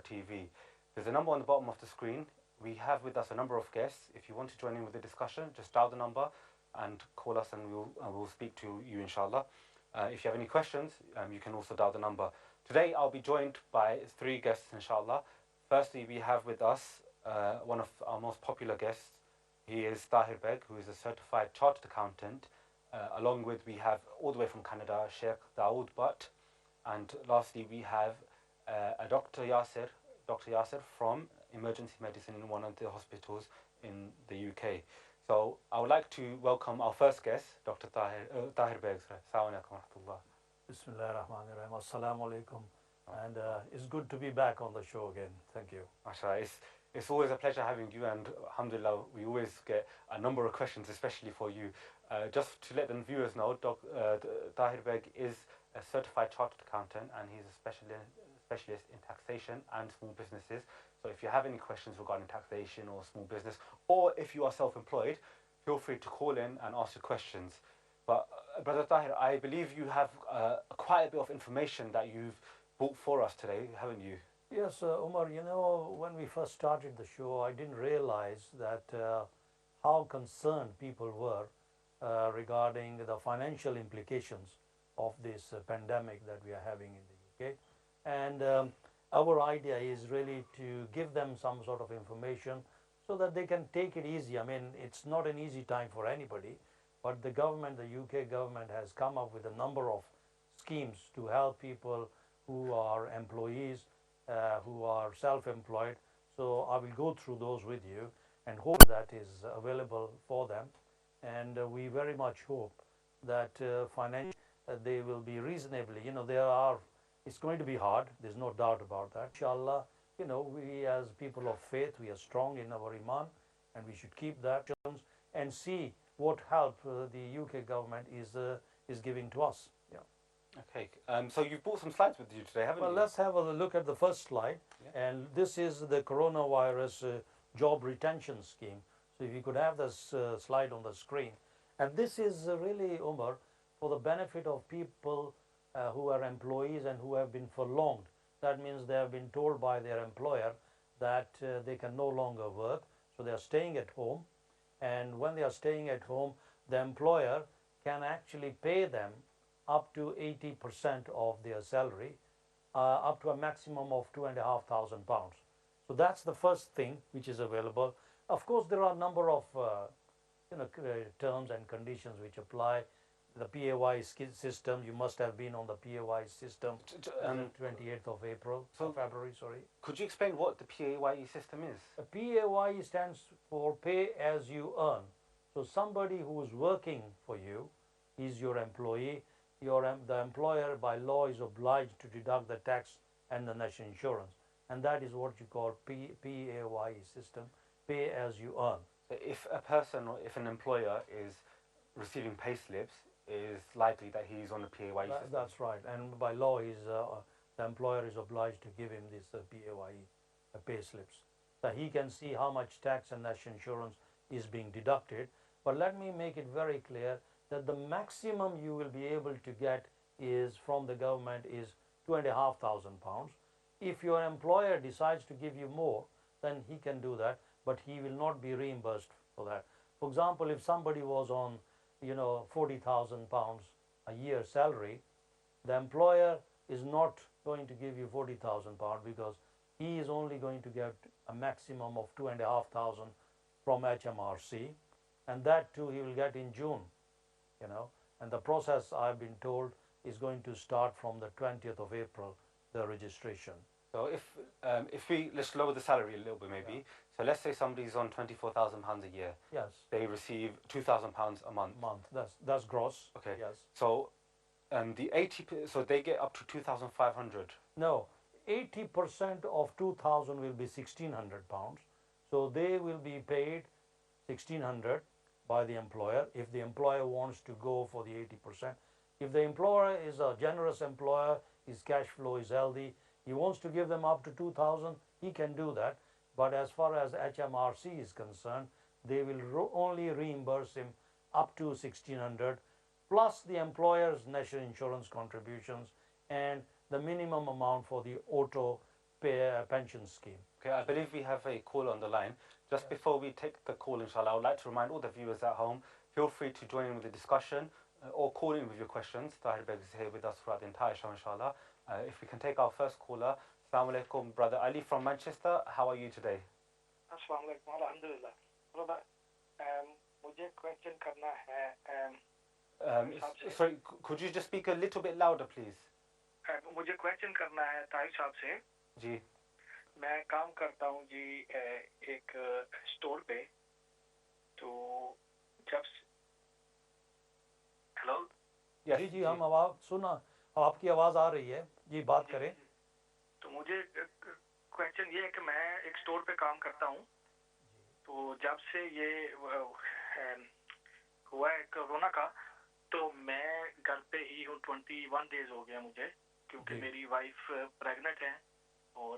TV. There's a number on the bottom of the screen. We have with us a number of guests. If you want to join in with the discussion, just dial the number and call us, and we'll speak to you, inshallah. If you have any questions, you can also dial the number. Today, I'll be joined by three guests, inshallah. Firstly, we have with us one of our most popular guests. He is Tahir Beg, who is a certified chartered accountant. Along with, we have all the way from Canada, Sheikh Dawood Butt. And lastly, we have a Dr. Yasser from emergency medicine in one of the hospitals in the UK. So I would like to welcome our first guest, Dr. Tahir Beg. Assalamu alaikum wa rahmatullah. Bismillah ar-Rahman ar-Rahim. Assalamu alaikum. And it's good to be back on the show again. Thank you. MashaAllah. It's always a pleasure having you, and alhamdulillah, we always get a number of questions, especially for you. Just to let the viewers know, Tahir Beg is a certified chartered accountant, and he's a specialist in taxation and small businesses. So if you have any questions regarding taxation or small business, or if you are self-employed, feel free to call in and ask your questions. But Brother Tahir, I believe you have quite a bit of information that you've brought for us today, haven't you? Yes, Umar, you know, when we first started the show, I didn't realize that how concerned people were regarding the financial implications of this pandemic that we are having in the UK. And our idea is really to give them some sort of information so that they can take it easy. I mean, it's not an easy time for anybody, but the government, the UK government, has come up with a number of schemes to help people who are employees, who are self-employed. So I will go through those with you and hope that is available for them. And we very much hope that financially they will be reasonably, you know, it's going to be hard, there's no doubt about that. Inshallah, you know, we as people of faith, we are strong in our iman, and we should keep that and see what help the UK government is giving to us. Yeah. Okay, so you've brought some slides with you today, haven't you? Well, let's have a look at the first slide. Yeah. And this is the coronavirus job retention scheme. So if you could have this slide on the screen. And this is really, Umar, for the benefit of people who are employees and who have been furloughed. That means they have been told by their employer that they can no longer work. So they are staying at home. And when they are staying at home, the employer can actually pay them up to 80% of their salary, up to a maximum of £2,500. So that's the first thing which is available. Of course, there are a number of terms and conditions which apply. The PAY system, you must have been on the PAY system on the 28th of February, sorry. Could you explain what the PAYE system is? A PAYE stands for pay as you earn. So somebody who is working for you is your employee. The employer by law is obliged to deduct the tax and the national insurance. And that is what you call PAYE system, pay as you earn. So if a person or if an employer is receiving pay slips, is likely that he's on the PAYE system. That's right. And by law, the employer is obliged to give him this PAYE pay slips. So he can see how much tax and national insurance is being deducted. But let me make it very clear that the maximum you will be able to get is from the government is £2,500. If your employer decides to give you more, then he can do that, but he will not be reimbursed for that. For example, if somebody was on, you know, £40,000 a year salary, the employer is not going to give you £40,000 because he is only going to get a maximum of £2,500 from HMRC, and that too he will get in June. You know, and the process, I've been told, is going to start from the 20th of April, the registration. So let's lower the salary a little bit maybe. Yeah. So let's say somebody's on £24,000 a year. Yes. They receive £2,000 a month. That's gross. Okay. Yes. So so they get up to 2,500. No, 80% of 2,000 will be £1,600. So they will be paid £1,600 by the employer if the employer wants to go for the 80%. If the employer is a generous employer, his cash flow is healthy, he wants to give them up to 2,000, he can do that. But as far as HMRC is concerned, they will only reimburse him up to 1,600 plus the employer's national insurance contributions and the minimum amount for the auto pension scheme. Okay, I believe we have a call on the line. Just before we take the call, inshallah, I would like to remind all the viewers at home, feel free to join in with the discussion or call in with your questions. Tahir Beg is here with us throughout the entire show, inshallah. If we can take our first caller. Assalamu alaikum, Brother Ali from Manchester. How are you today? अस्सलाम वालेकुम अल्हम्दुलिल्लाह brother मुझे question करना है Sorry, could you just speak a little bit louder, please? मुझे question करना है ताहिर साहब से जी मैं काम करता हूँ जी एक स्टोर पे तो जब हेलो जी जी हम आवाज़ सुना, आपकी आवाज़ आ रही है जी, बात करें। तो मुझे क्वेश्चन ये है कि मैं एक स्टोर पे काम करता हूँ तो जब से ये हुआ है कोरोना का तो मैं घर पे ही हूँ 21 डेज हो गया मुझे क्योंकि मेरी वाइफ प्रेग्नेंट है और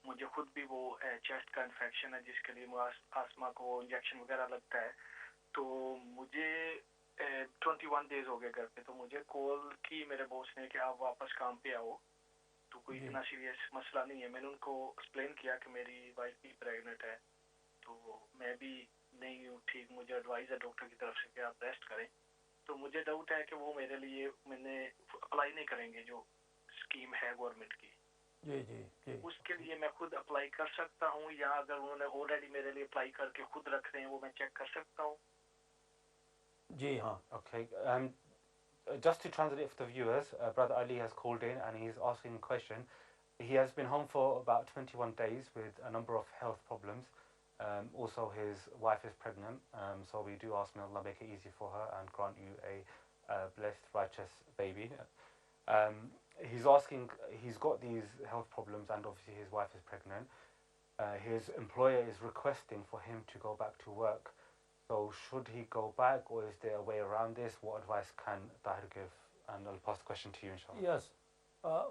मुझे खुद भी वो चेस्ट का इन्फेक्शन है जिसके लिए आस्मा को इंजेक्शन वगैरह लगता है तो मुझे 21 डेज हो गए घर पे तो मुझे कॉल की मेरे बॉस ने कि आप वापस काम पे आओ तो कोई इतना सीरियस मसला नहीं है। मैंने उनको एक्सप्लेन किया कि मेरी वाइफ भी प्रेग्नेंट है तो मैं भी नहीं हूँ ठीक, मुझे एडवाइस है डॉक्टर की तरफ से कि आप रेस्ट करें तो मुझे डाउट है कि वो मेरे लिए मैंने अप्लाई नहीं करेंगे जो स्कीम है गवर्नमेंट की। जी जी जी उसके लिए मैं खुद अप्लाई कर सकता हूँ या अगर उन्होंने ऑलरेडी मेरे लिए अप्लाई करके खुद रख रहे हैं वो मैं चेक कर सकता हूँ? जी हाँ। Okay. Just to translate for the viewers, Brother Ali has called in and he's asking a question. He has been home for about 21 days with a number of health problems. Also, his wife is pregnant, so we do ask, may Allah make it easy for her and grant you a blessed, righteous baby. He's asking, he's got these health problems and obviously his wife is pregnant. His employer is requesting for him to go back to work. So should he go back or is there a way around this? What advice can Tahir give? And I'll pass the question to you, inshallah. Yes,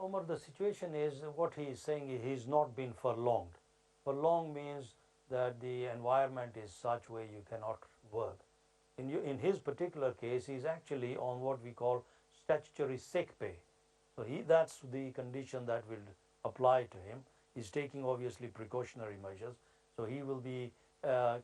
Umar, the situation is what he is saying is he's not been furlonged. Furlonged means that the environment is such where you cannot work. In his particular case, he's actually on what we call statutory sick pay. So that's the condition that will apply to him. He's taking obviously precautionary measures. So he will be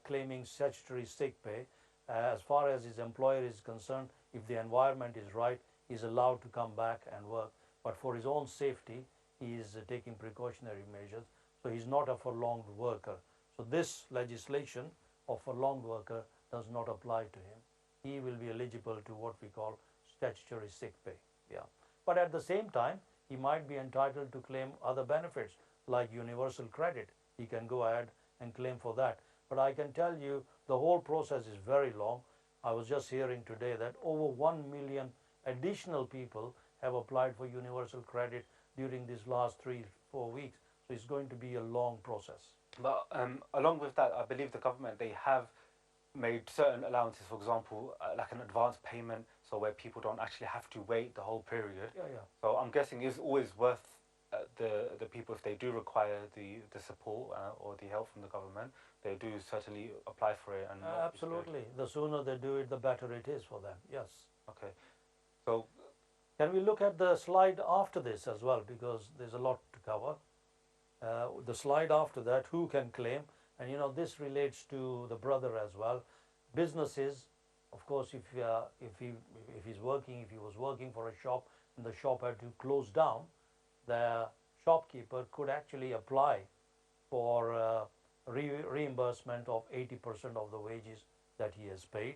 claiming statutory sick pay. As far as his employer is concerned, if the environment is right, he's allowed to come back and work. But for his own safety, he is taking precautionary measures. So he's not a furlonged worker. So this legislation of furlonged worker does not apply to him. He will be eligible to what we call statutory sick pay. Yeah. But at the same time, he might be entitled to claim other benefits like universal credit. He can go ahead and claim for that. But I can tell you the whole process is very long. I was just hearing today that over 1 million additional people have applied for universal credit during these last 3-4 weeks. So it's going to be a long process. But along with that, I believe the government, they have made certain allowances, for example, like an advance payment, so where people don't actually have to wait the whole period. Yeah, yeah. So I'm guessing it's always worth the people, if they do require the support or the help from the government, they do certainly apply for it. And Absolutely. The sooner they do it, the better it is for them. Yes. Okay. So can we look at the slide after this as well, because there's a lot to cover. The slide after that, who can claim, and you know this relates to the brother as well. Businesses, of course, if he was working for a shop and the shop had to close down, the shopkeeper could actually apply for reimbursement of 80% of the wages that he has paid.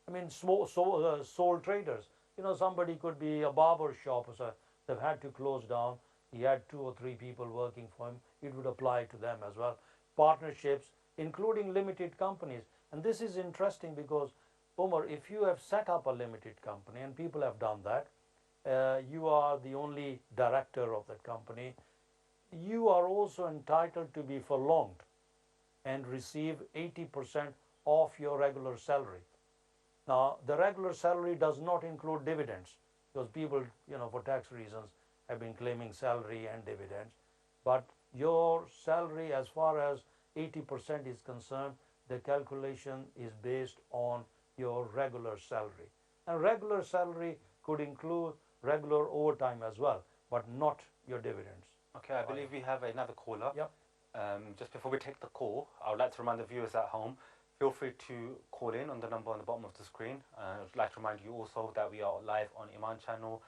I mean, sole traders. You know, somebody could be a barber shop, so they've had to close down. He had 2 or 3 people working for him. It would apply to them as well. Partnerships, including limited companies. And this is interesting because, Umar, if you have set up a limited company, and people have done that, you are the only director of that company, you are also entitled to be furlonged and receive 80% of your regular salary. Now, the regular salary does not include dividends, because people, you know, for tax reasons, have been claiming salary and dividends. But your salary, as far as 80% is concerned, the calculation is based on your regular salary. And regular salary could include regular overtime as well, but not your dividends. Okay, I believe we have another caller. Yep. Just before we take the call, I would like to remind the viewers at home, feel free to call in on the number on the bottom of the screen. I'd like to remind you also that we are live on Iman channel,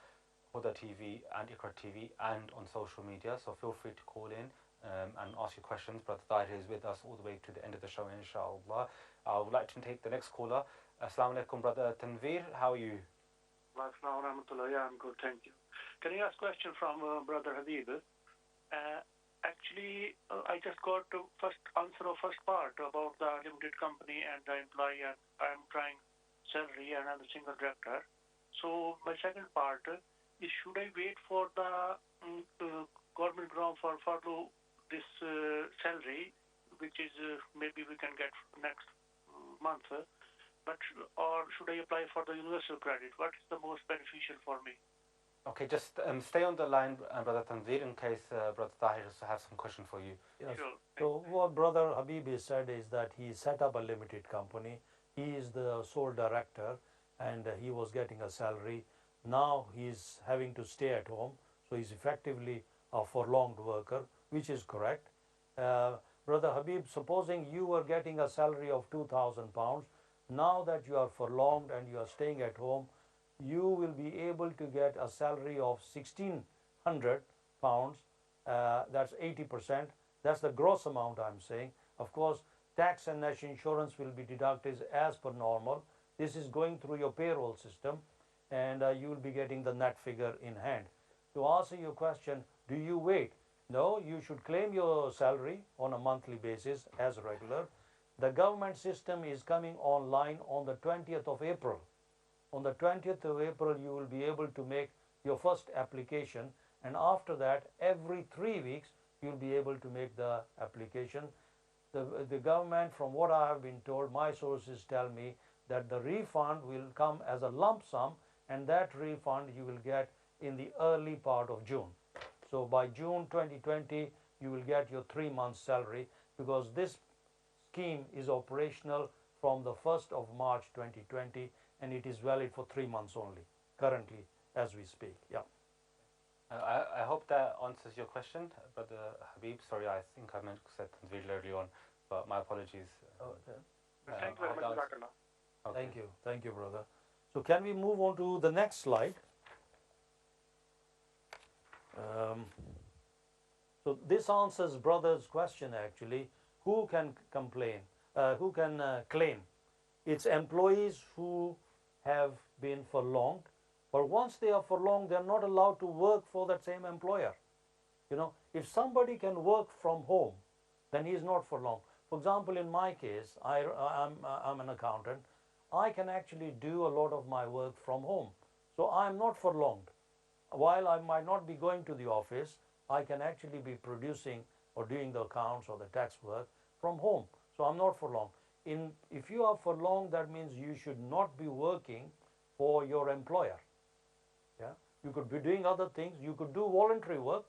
Huda TV and Iqra TV and on social media. So feel free to call in and ask your questions. Brother Tahir is with us all the way to the end of the show, inshallah. I would like to take the next caller. Assalamu alaikum, Brother Tanveer. How are you? I'm good, thank you. Can I ask a question from Brother Habib? Actually, I just got the first answer of first part about the limited company and the employee, and I'm trying salary and I'm a single director. So my second part is, should I wait for the government grant for follow this salary, which is maybe we can get next month, but or should I apply for the universal credit? What is the most beneficial for me? Okay, just stay on the line, Brother Tanveer, in case Brother Tahir has some question for you. Yes. Sure. So what Brother Habibi said is that he set up a limited company. He is the sole director and he was getting a salary. Now he is having to stay at home. So he's effectively a furlonged worker, which is correct. Brother Habib, supposing you were getting a salary of £2,000, now that you are furlonged and you are staying at home, you will be able to get a salary of £1,600. That's 80%. That's the gross amount I'm saying. Of course, tax and national insurance will be deducted as per normal. This is going through your payroll system, and you will be getting the net figure in hand. To answer your question, do you wait? No, you should claim your salary on a monthly basis as regular. The government system is coming online on the 20th of April. On the 20th of April, you will be able to make your first application, and after that, every 3 weeks, you'll be able to make the application. The government, from what I have been told, my sources tell me that the refund will come as a lump sum, and that refund you will get in the early part of June. So by June 2020, you will get your 3 months salary, because this scheme is operational from the 1st of March 2020, and it is valid for 3 months only, currently, as we speak. Yeah. I hope that answers your question, Brother Habib. Sorry, I think I said Tanveer early on, but my apologies. Thank you very much, Jazakallah. Okay. Thank you, brother. So can we move on to the next slide? So this answers brother's question actually. Who can complain? Who can claim? It's employees who have been furlonged, but once they are furlonged, they are not allowed to work for that same employer. You know, if somebody can work from home, then he is not furlonged. For example, in my case, I'm an accountant. I can actually do a lot of my work from home. So I'm not furlonged. While I might not be going to the office, I can actually be producing or doing the accounts or the tax work from home. So I'm not furlonged. If you are furlonged, that means you should not be working for your employer. Yeah, you could be doing other things. You could do voluntary work,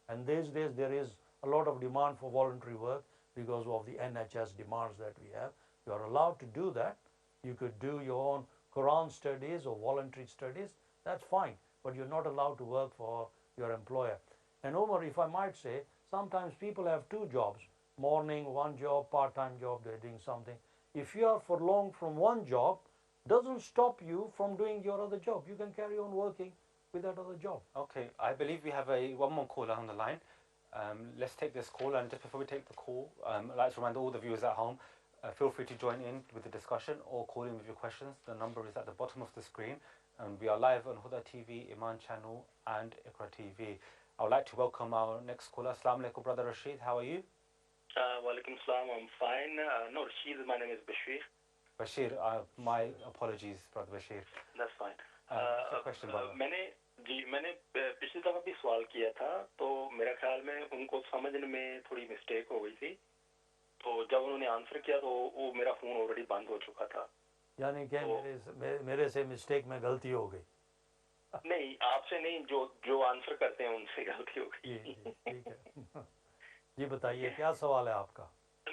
and these days there is a lot of demand for voluntary work because of the NHS demands that we have. You are allowed to do that. You could do your own Quran studies or voluntary studies. That's fine, but you're not allowed to work for your employer. And Omar, if I might say, sometimes people have two jobs. Morning, one job, part-time job, they're doing something. If you are furlonged from one job, doesn't stop you from doing your other job. You can carry on working with that other job. Okay, I believe we have one more caller on the line. Let's take this call, and just before we take the call, I'd like to remind all the viewers at home, feel free to join in with the discussion or call in with your questions. The number is at the bottom of the screen, and we are live on Huda TV, Iman channel, and Iqra TV. I would like to welcome our next caller. Assalamu alaikum, Brother Rashid. How are you? Walaikum salam, I'm fine. No, Rashid, my name is Bashir. Bashir, my apologies, Brother Bashir. That's fine. What's your question, brother? मैंने पिछली दफा भी सवाल किया था, तो मेरा ख्याल में उनको समझने में थोड़ी मिस्टेक हो गई थी, तो जब उन्होंने आंसर किया तो वो मेरा फोन ऑलरेडी बंद हो चुका था. यानी कि मेरे से मिस्टेक में गलती हो गई. नहीं, आपसे नहीं, जो आंसर करते हैं उनसे गलती हो गई. ठीक है. जी बताइए, क्या सवाल है आपका?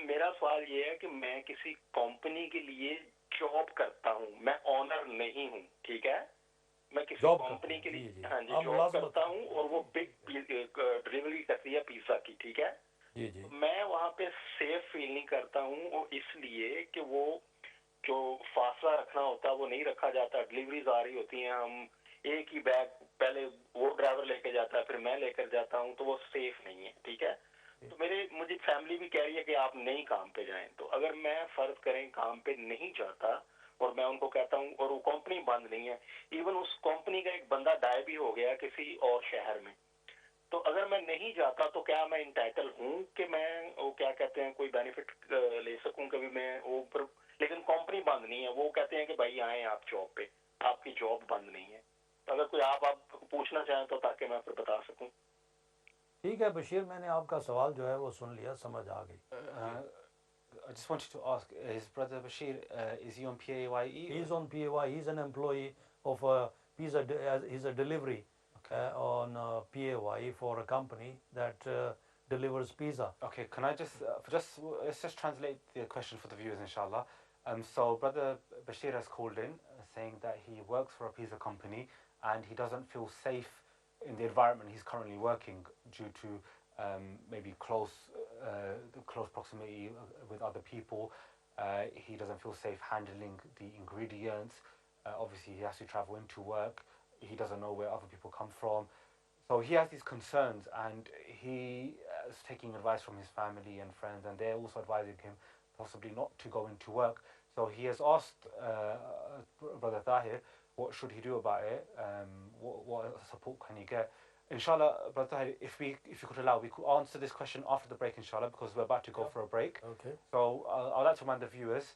मेरा सवाल ये है कि मैं किसी कंपनी के लिए जॉब करता हूँ, मैं ऑनर नहीं हूँ, ठीक है. मैं किसी जॉब कंपनी के जी, लिए जी। हाँ जी आप जॉब मुलाजमत करता हूँ और वो बिग डिलीवरी करती है पिज्जा की, ठीक है। जी जी मैं वहाँ पे सेफ फील नहीं करता हूँ, और इसलिए कि वो जो फासला रखना होता है वो नहीं रखा जाता। डिलीवरीज आ रही होती हैं, हम एक ही बैग पहले वो ड्राइवर लेके जाता है, फिर मैं लेकर जाता हूँ, तो वो सेफ नहीं है, ठीक है। तो मुझे फैमिली भी कह रही है कि आप नहीं काम पे जाएं। तो अगर मैं फर्ज करें काम पे नहीं जाता और मैं उनको कहता हूँ, और वो कंपनी बंद नहीं है, इवन उस कंपनी का एक बंदा डाई भी हो गया किसी और शहर में, तो अगर मैं नहीं जाता तो क्या मैं इंटाइटल हूँ कि मैं वो क्या कहते हैं कोई बेनिफिट ले सकूं कभी मैं वो पर। लेकिन कंपनी बंद नहीं है, वो कहते हैं कि भाई आए आप जॉब पे, आपकी जॉब बंद नहीं है। तो अगर कोई आप पूछना चाहें तो ताकि मैं फिर बता सकूं। ठीक है बशीर, मैंने आपका सवाल जो है वो सुन लिया, समझ आ गई। I just wanted to ask, his brother Bashir, is he on PAYE? He's on PAY. He's an employee of a he's a delivery on PAY for a company that delivers pizza. Okay, can I let's just translate the question for the viewers, inshallah. So brother Bashir has called in saying that he works for a pizza company and he doesn't feel safe in the environment he's currently working due to maybe close proximity with other people. He doesn't feel safe handling the ingredients. Obviously, he has to travel into work. He doesn't know where other people come from. So he has these concerns, and he is taking advice from his family and friends, and they're also advising him possibly not to go into work. So he has asked Brother Tahir, what should he do about it? What support can he get? Inshallah, Brother Tahir, if you could allow, we could answer this question after the break, inshallah, because we're about to go for a break. Okay. So I'd like to remind the viewers,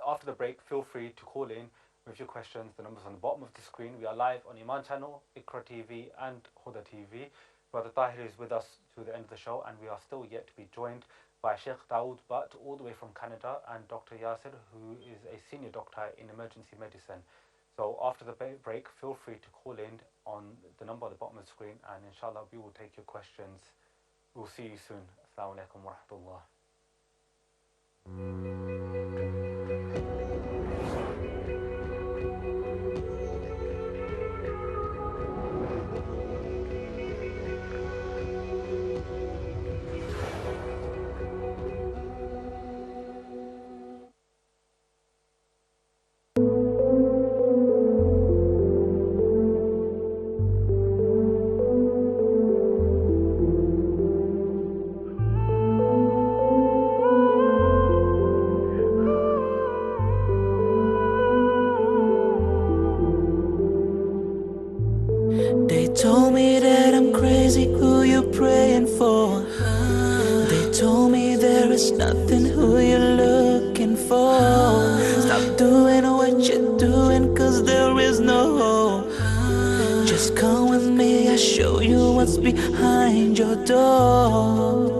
after the break, feel free to call in with your questions. The number's on the bottom of the screen. We are live on Iman Channel, Iqra TV and Huda TV. Brother Tahir is with us to the end of the show, and we are still yet to be joined by Sheikh Dawood Butt, all the way from Canada, and Dr. Yasir, who is a senior doctor in emergency medicine. So after the break, feel free to call in on the number at the bottom of the screen, and inshallah we will take your questions. We'll see you soon. Assalamu alaikum wa rahmatullah. They told me that I'm crazy, who you praying for? They told me there is nothing, who you looking for? Stop doing what you're doing, cause there is no hope. Just come with me, I'll show you what's behind your door.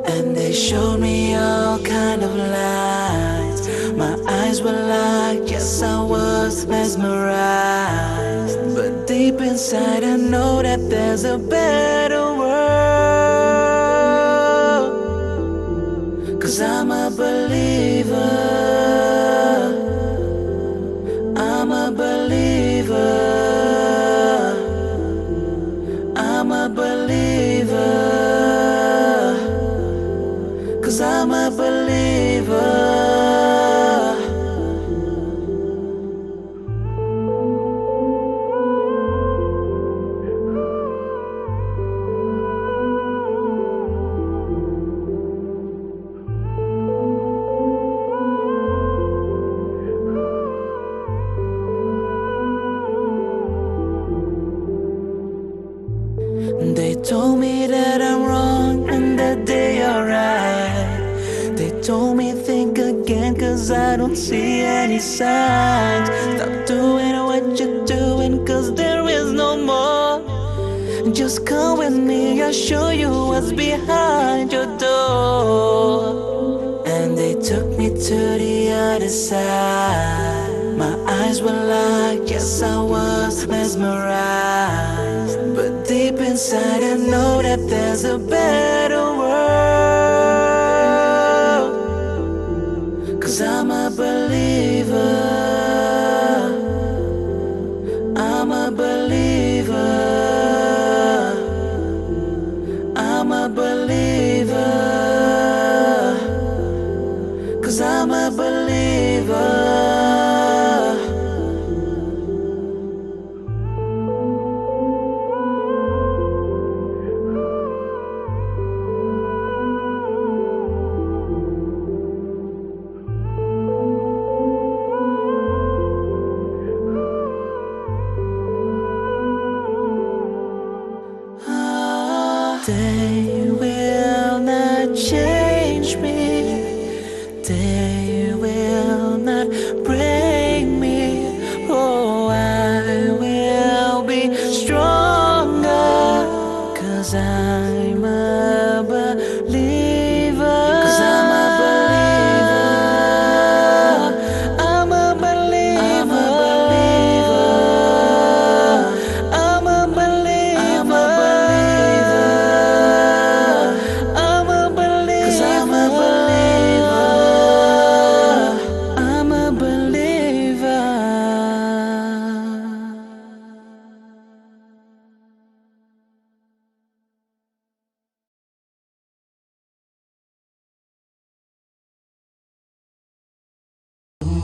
And they showed me all kind of lies. My eyes were like, yes, I was mesmerized. But deep inside I know that there's a better world. Cause I'm a believer, I'm a believer, I'm a believer, cause I'm a believer. They told me that I'm wrong and that they are right. They told me think again cause I don't see any signs. Stop doing what you're doing cause there is no more. Just come with me, I'll show you what's behind your door. And they took me to the other side. My eyes were like, yes, I was mesmerized. But deep inside I know that there's a better world. Cause I'm a believer,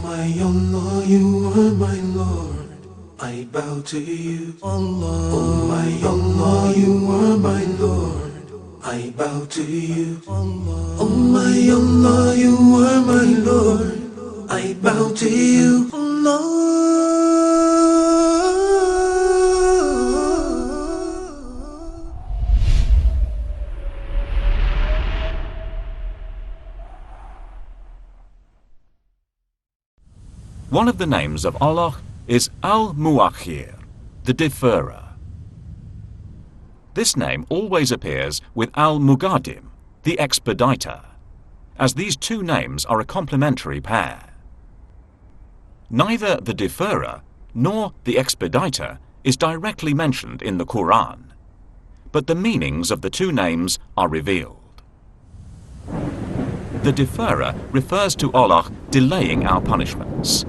my Allah, you are my Lord. I bow to you, Allah. Oh my Allah, you are my Lord. I bow to you, Allah. Oh my Allah, you are my Lord. I bow to you, Allah. One of the names of Allah is Al-Muakhir, the deferrer. This name always appears with Al-Mugadim, the expediter, as these two names are a complementary pair. Neither the deferrer nor the expediter is directly mentioned in the Quran, but the meanings of the two names are revealed. The deferrer refers to Allah delaying our punishments.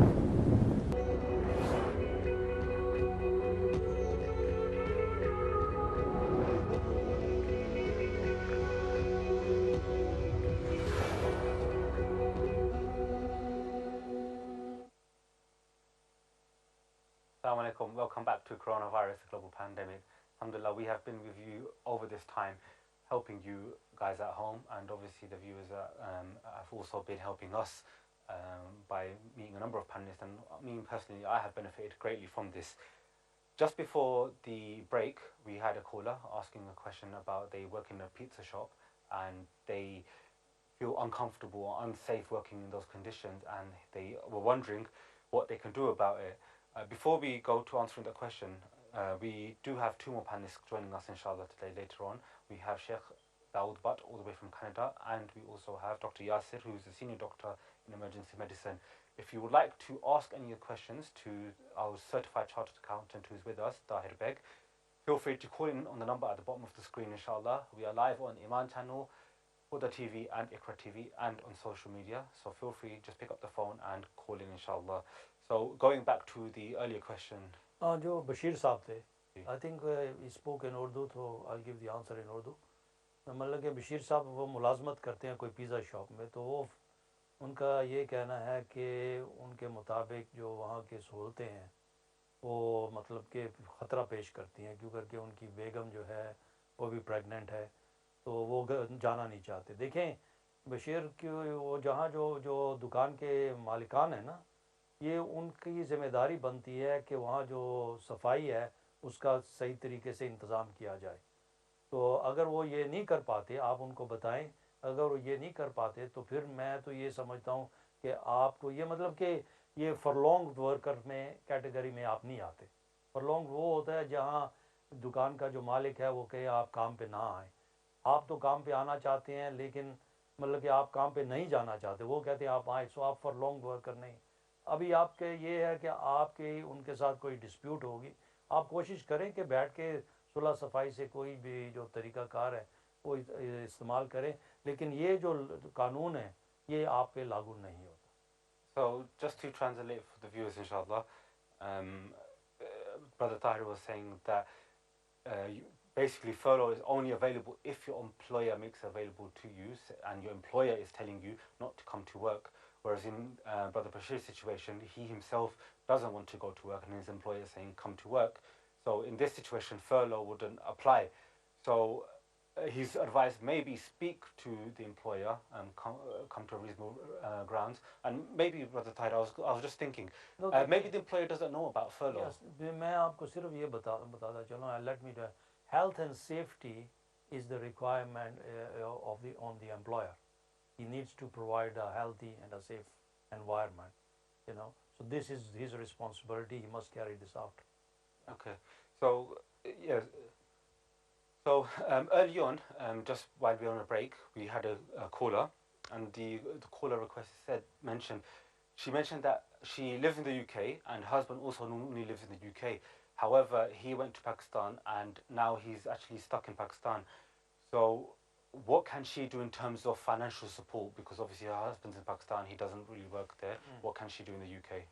Assalamu alaikum. Welcome back to Coronavirus, the global pandemic. Alhamdulillah, we have been with you over this time, helping you guys at home, and obviously the viewers have also been helping us by meeting a number of panelists, and me personally, I have benefited greatly from this. Just before the break, we had a caller asking a question about they work in a pizza shop and they feel uncomfortable or unsafe working in those conditions, and they were wondering what they can do about it. Before we go to answering the question, we do have two more panelists joining us inshallah today later on. We have Sheikh Dawood Butt all the way from Canada, and we also have Dr. Yasir, who is a senior doctor in emergency medicine. If you would like to ask any questions to our certified chartered accountant who is with us, Tahir Beg, feel free to call in on the number at the bottom of the screen inshallah. We are live on Iman channel, Huda TV and Iqra TV, and on social media, so feel free, just pick up the phone and call in inshallah. So going back to the earlier question. जो बशीर साहब थे, I think he spoke in Urdu, so I'll give the answer in Urdu. मतलब कि बशीर साहब वो मुलाजमत करते हैं कोई पिज़्ज़ा शॉप में, तो वो उनका ये कहना है कि उनके मुताबिक जो वहाँ की सहूलतें हैं वो मतलब कि ख़तरा पेश करती हैं, क्यों करके उनकी बेगम जो है वो भी प्रेग्नेंट है, तो वो जाना नहीं चाहते. देखें बशीर की वो जहाँ जो दुकान के मालिकान है ना, ये उनकी ज़िम्मेदारी बनती है कि वहाँ जो सफाई है उसका सही तरीके से इंतज़ाम किया जाए. तो अगर वो ये नहीं कर पाते, आप उनको बताएं, अगर वो ये नहीं कर पाते तो फिर मैं तो ये समझता हूँ कि आपको ये मतलब कि ये फरलॉन्ग वर्कर में कैटेगरी में आप नहीं आते. फरलॉन्ग वो होता है जहाँ दुकान का जो मालिक है वो कहे आप काम पे ना आए. आप तो काम पे आना चाहते हैं, लेकिन मतलब कि आप काम पे नहीं जाना चाहते, वो कहते हैं आप आए, सो आप फरलॉन्ग वर्कर नहीं. अभी आपके ये है कि आपके उनके साथ कोई डिस्प्यूट होगी, आप कोशिश करें कि बैठ के सुलह सफाई से कोई भी जो तरीक़ाकार है वो इस्तेमाल करें, लेकिन ये जो कानून है ये आप पे लागू नहीं होता. So just to translate for the viewers inshallah, Brother Tahir was saying that basically furlough is only available if your employer makes it available to you, and your employer is telling you not to come to work. Whereas in Brother Bashir's situation, he himself doesn't want to go to work, and his employer is saying come to work. So in this situation, furlough wouldn't apply. So his advice maybe speak to the employer and come to a reasonable grounds. And maybe Brother Tahir, I was just thinking, maybe the employer doesn't know about furlough. Yes, मैं आपको सिर्फ ये बताता चलूँ. Let me do. Health and safety is the requirement on the employer. He needs to provide a healthy and a safe environment, you know. So this is his responsibility. He must carry this out. Okay. So yeah. So early on, just while we were on a break, we had a caller, and the caller she mentioned that she lives in the UK and her husband also normally lives in the UK. However, he went to Pakistan and now he's actually stuck in Pakistan. So what can she do in terms of financial support? Because obviously her husband's in Pakistan, he doesn't really work there. What can she do in the UK?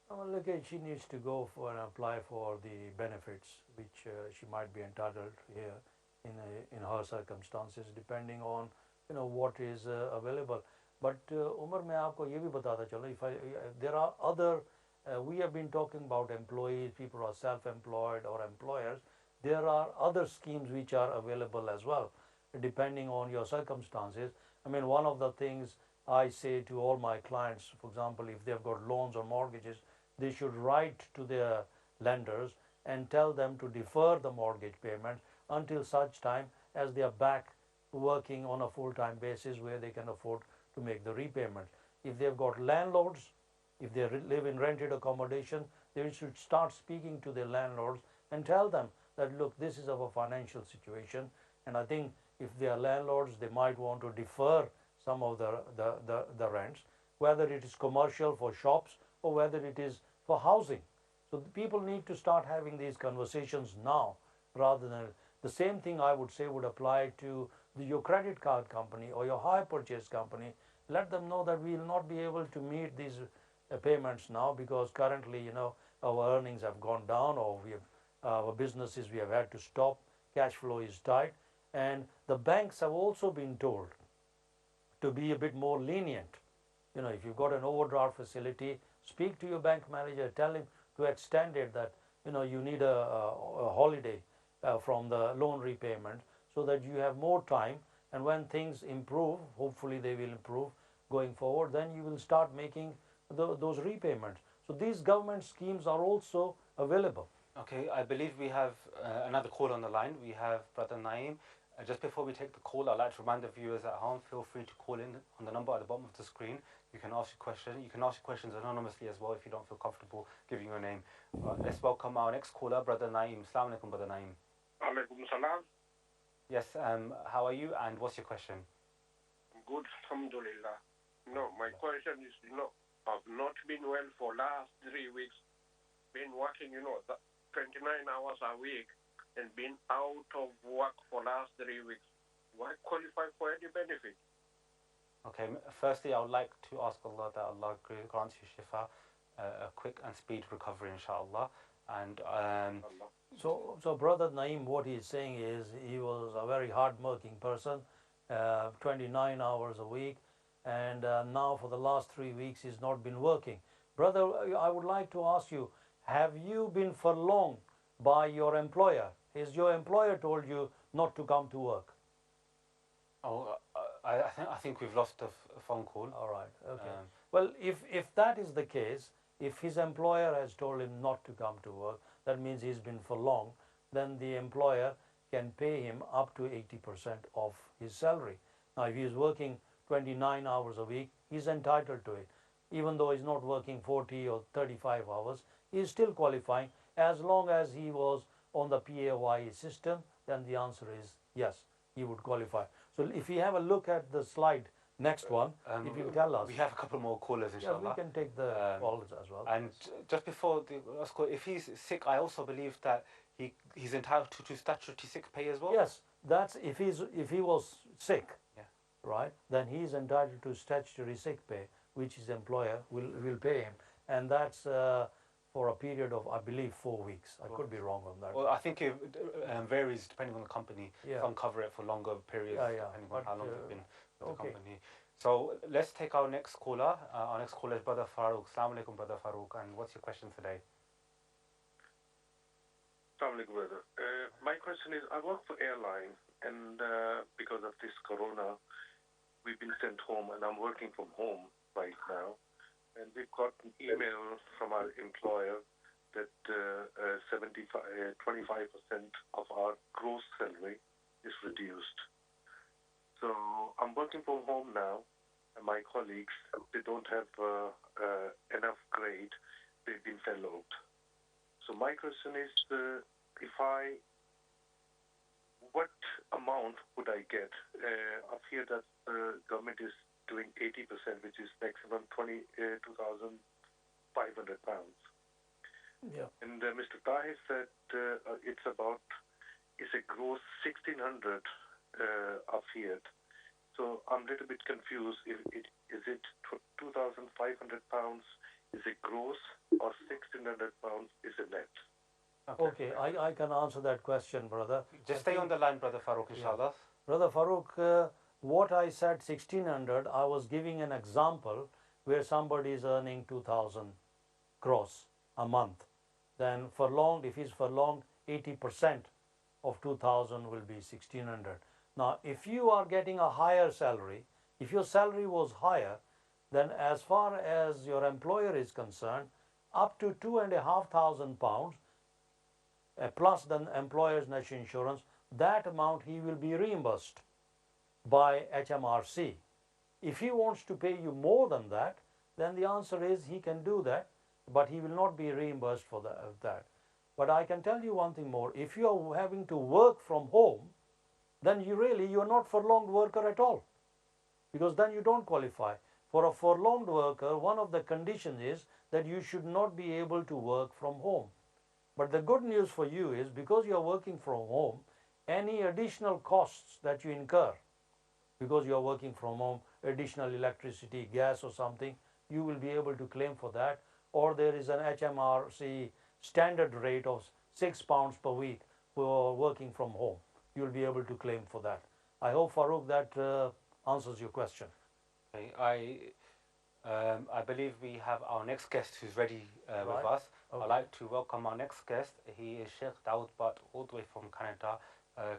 Well, again, she needs to go for and apply for the benefits which she might be entitled here in her circumstances, depending on what is available. But Umar, मैं आपको ये भी बताता चलो, if there are other, we have been talking about employees, people are self-employed or employers. There are other schemes which are available as well, depending on your circumstances. I mean, one of the things I say to all my clients, for example, if they've got loans or mortgages, they should write to their lenders and tell them to defer the mortgage payments until such time as they are back working on a full-time basis where they can afford to make the repayments. If they've got landlords, if they live in rented accommodation, they should start speaking to their landlords and tell them that, look, this is our financial situation, and I think if they are landlords, they might want to defer some of the rents, whether it is commercial for shops or whether it is for housing. So the people need to start having these conversations now, rather than the same thing I would say would apply to your credit card company or your hire purchase company. Let them know that we will not be able to meet these payments now because currently, you know, our earnings have gone down, or we have our businesses we have had to stop. Cash flow is tight, and the banks have also been told to be a bit more lenient. You know, if you've got an overdraft facility, speak to your bank manager, tell him to extend it, that, you know, you need a holiday from the loan repayment so that you have more time, and when things improve, hopefully they will improve going forward, then you will start making those repayments. So these government schemes are also available. Okay, I believe we have another call on the line. We have Brother Naeem. Just before we take the call, I'd like to remind the viewers at home, feel free to call in on the number at the bottom of the screen. You can ask your question. You can ask your questions anonymously as well if you don't feel comfortable giving your name. Let's welcome our next caller, Brother Naeem. Assalamu alaikum, Brother Naeem. Alaikum salam. Yes, how are you and what's your question? Good, alhamdulillah. No, my question is, I've not been well for last 3 weeks. Been working, 29 hours a week and been out of work for last 3 weeks. Do I qualify for any benefit? Okay, firstly, I would like to ask Allah that Allah grants you shifa, a quick and speed recovery, inshallah. And So Brother Naeem, what he is saying is he was a very hard-working person, 29 hours a week, and now for the last 3 weeks he's not been working. Brother, I would like to ask you, have you been furlonged by your employer? Has your employer told you not to come to work? I think we've lost a phone call. All right, okay. Well, if that is the case, if his employer has told him not to come to work, that means he's been furlonged, then the employer can pay him up to 80% of his salary. Now, if he is working 29 hours a week, he's entitled to it. Even though he's not working 40 or 35 hours, he is still qualifying. As long as he was on the PAYE system, then the answer is yes, he would qualify. So if you have a look at the slide, next one, if you tell us. We have a couple more callers, inshallah. Yeah, we can take the calls as well. And just before the last call, if he's sick, I also believe that he's entitled to statutory sick pay as well. Yes, that's if he was sick, yeah, right, then he is entitled to statutory sick pay, which his employer will pay him, and that's for a period of, I believe, 4 weeks. I could be wrong on that. Well, I think it varies depending on the company. Yeah. Some cover it for longer periods, depending on how long they've been with the company. So let's take our next caller. Our next caller is Brother Farouk. Assalamu alaikum, Brother Farouk. And what's your question today? Assalamu alaikum, brother. My question is, I work for airline, and because of this corona, we've been sent home, and I'm working from home right now. And we've got an email from our employer that 25% of our gross salary is reduced. So I'm working from home now, and my colleagues, they don't have enough grade. They've been furloughed. So my question is, what amount would I get? I hear that the government is doing 80%, which is maximum £2,500. Yeah. And Mr. Tahir said it's a gross 1,600 I've heard. So I'm a little bit confused. Is it £2,500 is a gross, or £1,600 is a net? Okay, I can answer that question, brother. Just stay on the line, Brother Farouk, inshallah. Brother Farouk, what I said 1600, I was giving an example where somebody is earning 2000 gross a month. Then furlonged, if he's furlonged, 80% of 2000 will be 1600. Now, if you are getting a higher salary, if your salary was higher, then as far as your employer is concerned, up to £2,500 plus the employer's national insurance, that amount he will be reimbursed by HMRC. If he wants to pay you more than that, then the answer is he can do that, but he will not be reimbursed for that. But I can tell you one thing more. If you are having to work from home, then you are not furlonged worker at all, because then you don't qualify. For a furlonged worker, one of the conditions is that you should not be able to work from home. But the good news for you is, because you are working from home, any additional costs that you incur, because you are working from home, additional electricity, gas or something, you will be able to claim for that. Or there is an HMRC standard rate of £6 per week for working from home. You will be able to claim for that. I hope, Farooq, that answers your question. Okay, I believe we have our next guest who's ready with us. Okay. I'd like to welcome our next guest. He is Sheikh Dawood Butt, all the way from Canada,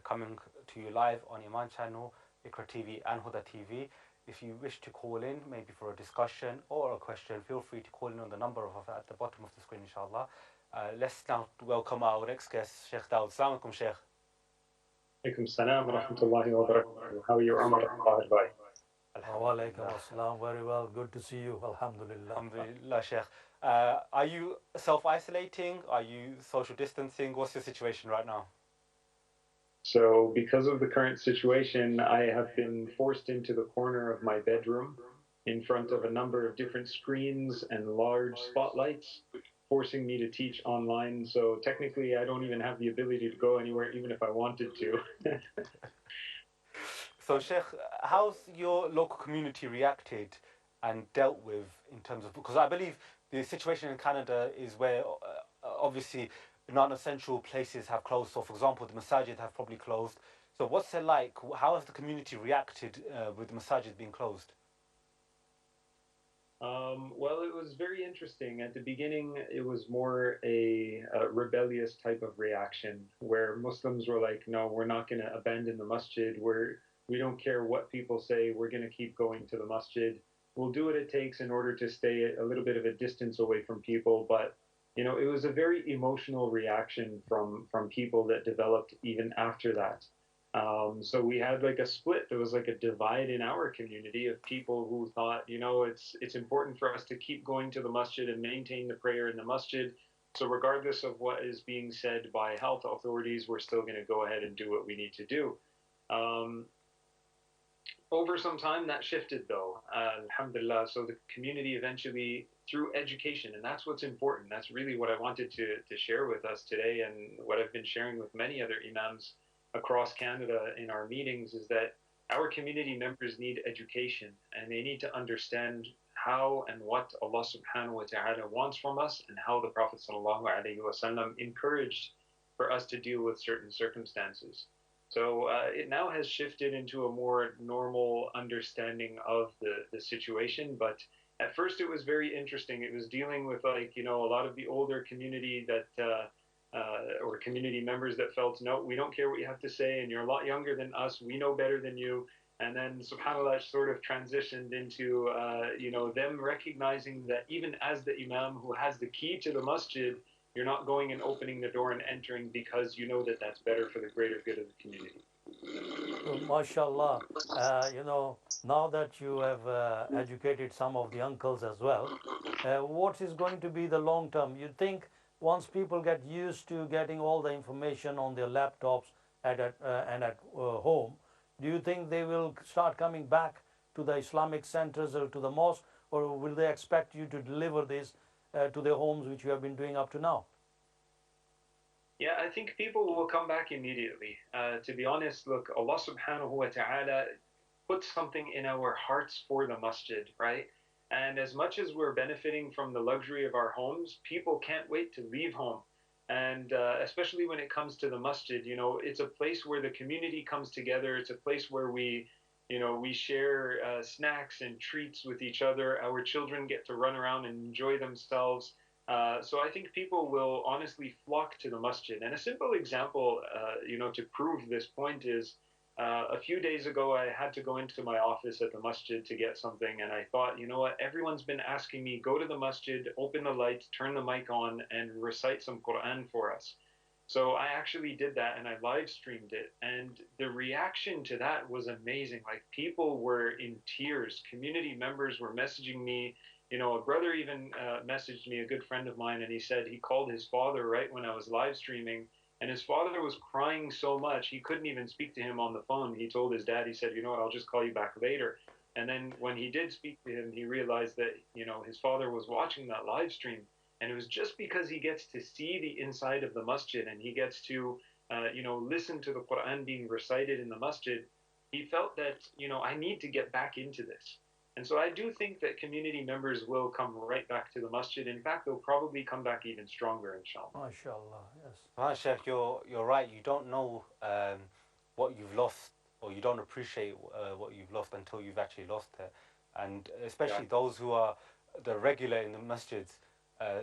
coming to you live on Iman Channel, Iqra TV and Huda TV. If you wish to call in, maybe for a discussion or a question, feel free to call in on the number at the bottom of the screen, inshallah. Let's now welcome our next guest, Sheikh Dawood. Assalamu alaikum, Sheikh. Alaikum salam wa rahmatullahi wa barakatuh. How are you, Umar? Wa alaikum assalam. Very well. Good to see you. Alhamdulillah. Alhamdulillah, Sheikh. Are you self-isolating? Are you social distancing? What's your situation right now? So, because of the current situation, I have been forced into the corner of my bedroom in front of a number of different screens and large spotlights, forcing me to teach online. So technically, I don't even have the ability to go anywhere, even if I wanted to. So, Sheikh, how's your local community reacted and dealt with in terms of, because I believe the situation in Canada is where obviously non-essential places have closed. So, for example, the masajid have probably closed. So what's it like? How has the community reacted with the masajid being closed? Well, it was very interesting. At the beginning, it was more a rebellious type of reaction, where Muslims were like, no, we're not going to abandon the masjid. We don't care what people say. We're going to keep going to the masjid. We'll do what it takes in order to stay a little bit of a distance away from people. But, you know, it was a very emotional reaction from people that developed even after that. So we had like a split. There was like a divide in our community of people who thought, you know, it's important for us to keep going to the masjid and maintain the prayer in the masjid. So regardless of what is being said by health authorities, we're still going to go ahead and do what we need to do. Over some time, that shifted though, alhamdulillah. So the community eventually, through education, and that's what's important. That's really what I wanted to share with us today, and what I've been sharing with many other imams across Canada in our meetings, is that our community members need education, and they need to understand how and what Allah subhanahu wa ta'ala wants from us, and how the Prophet sallallahu alaihi wasallam encouraged for us to deal with certain circumstances. So it now has shifted into a more normal understanding of the situation, but at first it was very interesting. It was dealing with, like, you know, a lot of the older community that or community members that felt, no, we don't care what you have to say, and you're a lot younger than us, we know better than you. And then subhanAllah sort of transitioned into you know, them recognizing that even as the imam who has the key to the masjid, you're not going and opening the door and entering because you know that that's better for the greater good of the community. So, mashallah, you know, now that you have educated some of the uncles as well, what is going to be the long term? You think once people get used to getting all the information on their laptops and at home, do you think they will start coming back to the Islamic centers or to the mosque, or will they expect you to deliver this to their homes, which you have been doing up to now? Yeah, I think people will come back immediately. To be honest, look, Allah subhanahu wa ta'ala put something in our hearts for the masjid, right? And as much as we're benefiting from the luxury of our homes, people can't wait to leave home. And especially when it comes to the masjid, you know, it's a place where the community comes together. It's a place where we We share snacks and treats with each other. Our children get to run around and enjoy themselves. So I think people will honestly flock to the masjid. And a simple example, to prove this point is, a few days ago, I had to go into my office at the masjid to get something. And I thought, you know what, everyone's been asking me, go to the masjid, open the lights, turn the mic on, and recite some Quran for us. So I actually did that, and I live streamed it. And the reaction to that was amazing. Like, people were in tears. Community members were messaging me. A brother even messaged me, a good friend of mine, and he said he called his father right when I was live streaming. And his father was crying so much, he couldn't even speak to him on the phone. He told his dad, he said, you know what, I'll just call you back later. And then when he did speak to him, he realized that, his father was watching that live stream. And it was just because he gets to see the inside of the masjid and he gets to, listen to the Quran being recited in the masjid, he felt that, I need to get back into this. And so I do think that community members will come right back to the masjid. In fact, they'll probably come back even stronger, inshallah. MashaAllah, yes. Sheikh, you're right. You don't know what you've lost, or you don't appreciate what you've lost until you've actually lost it. And especially those who are the regular in the masjids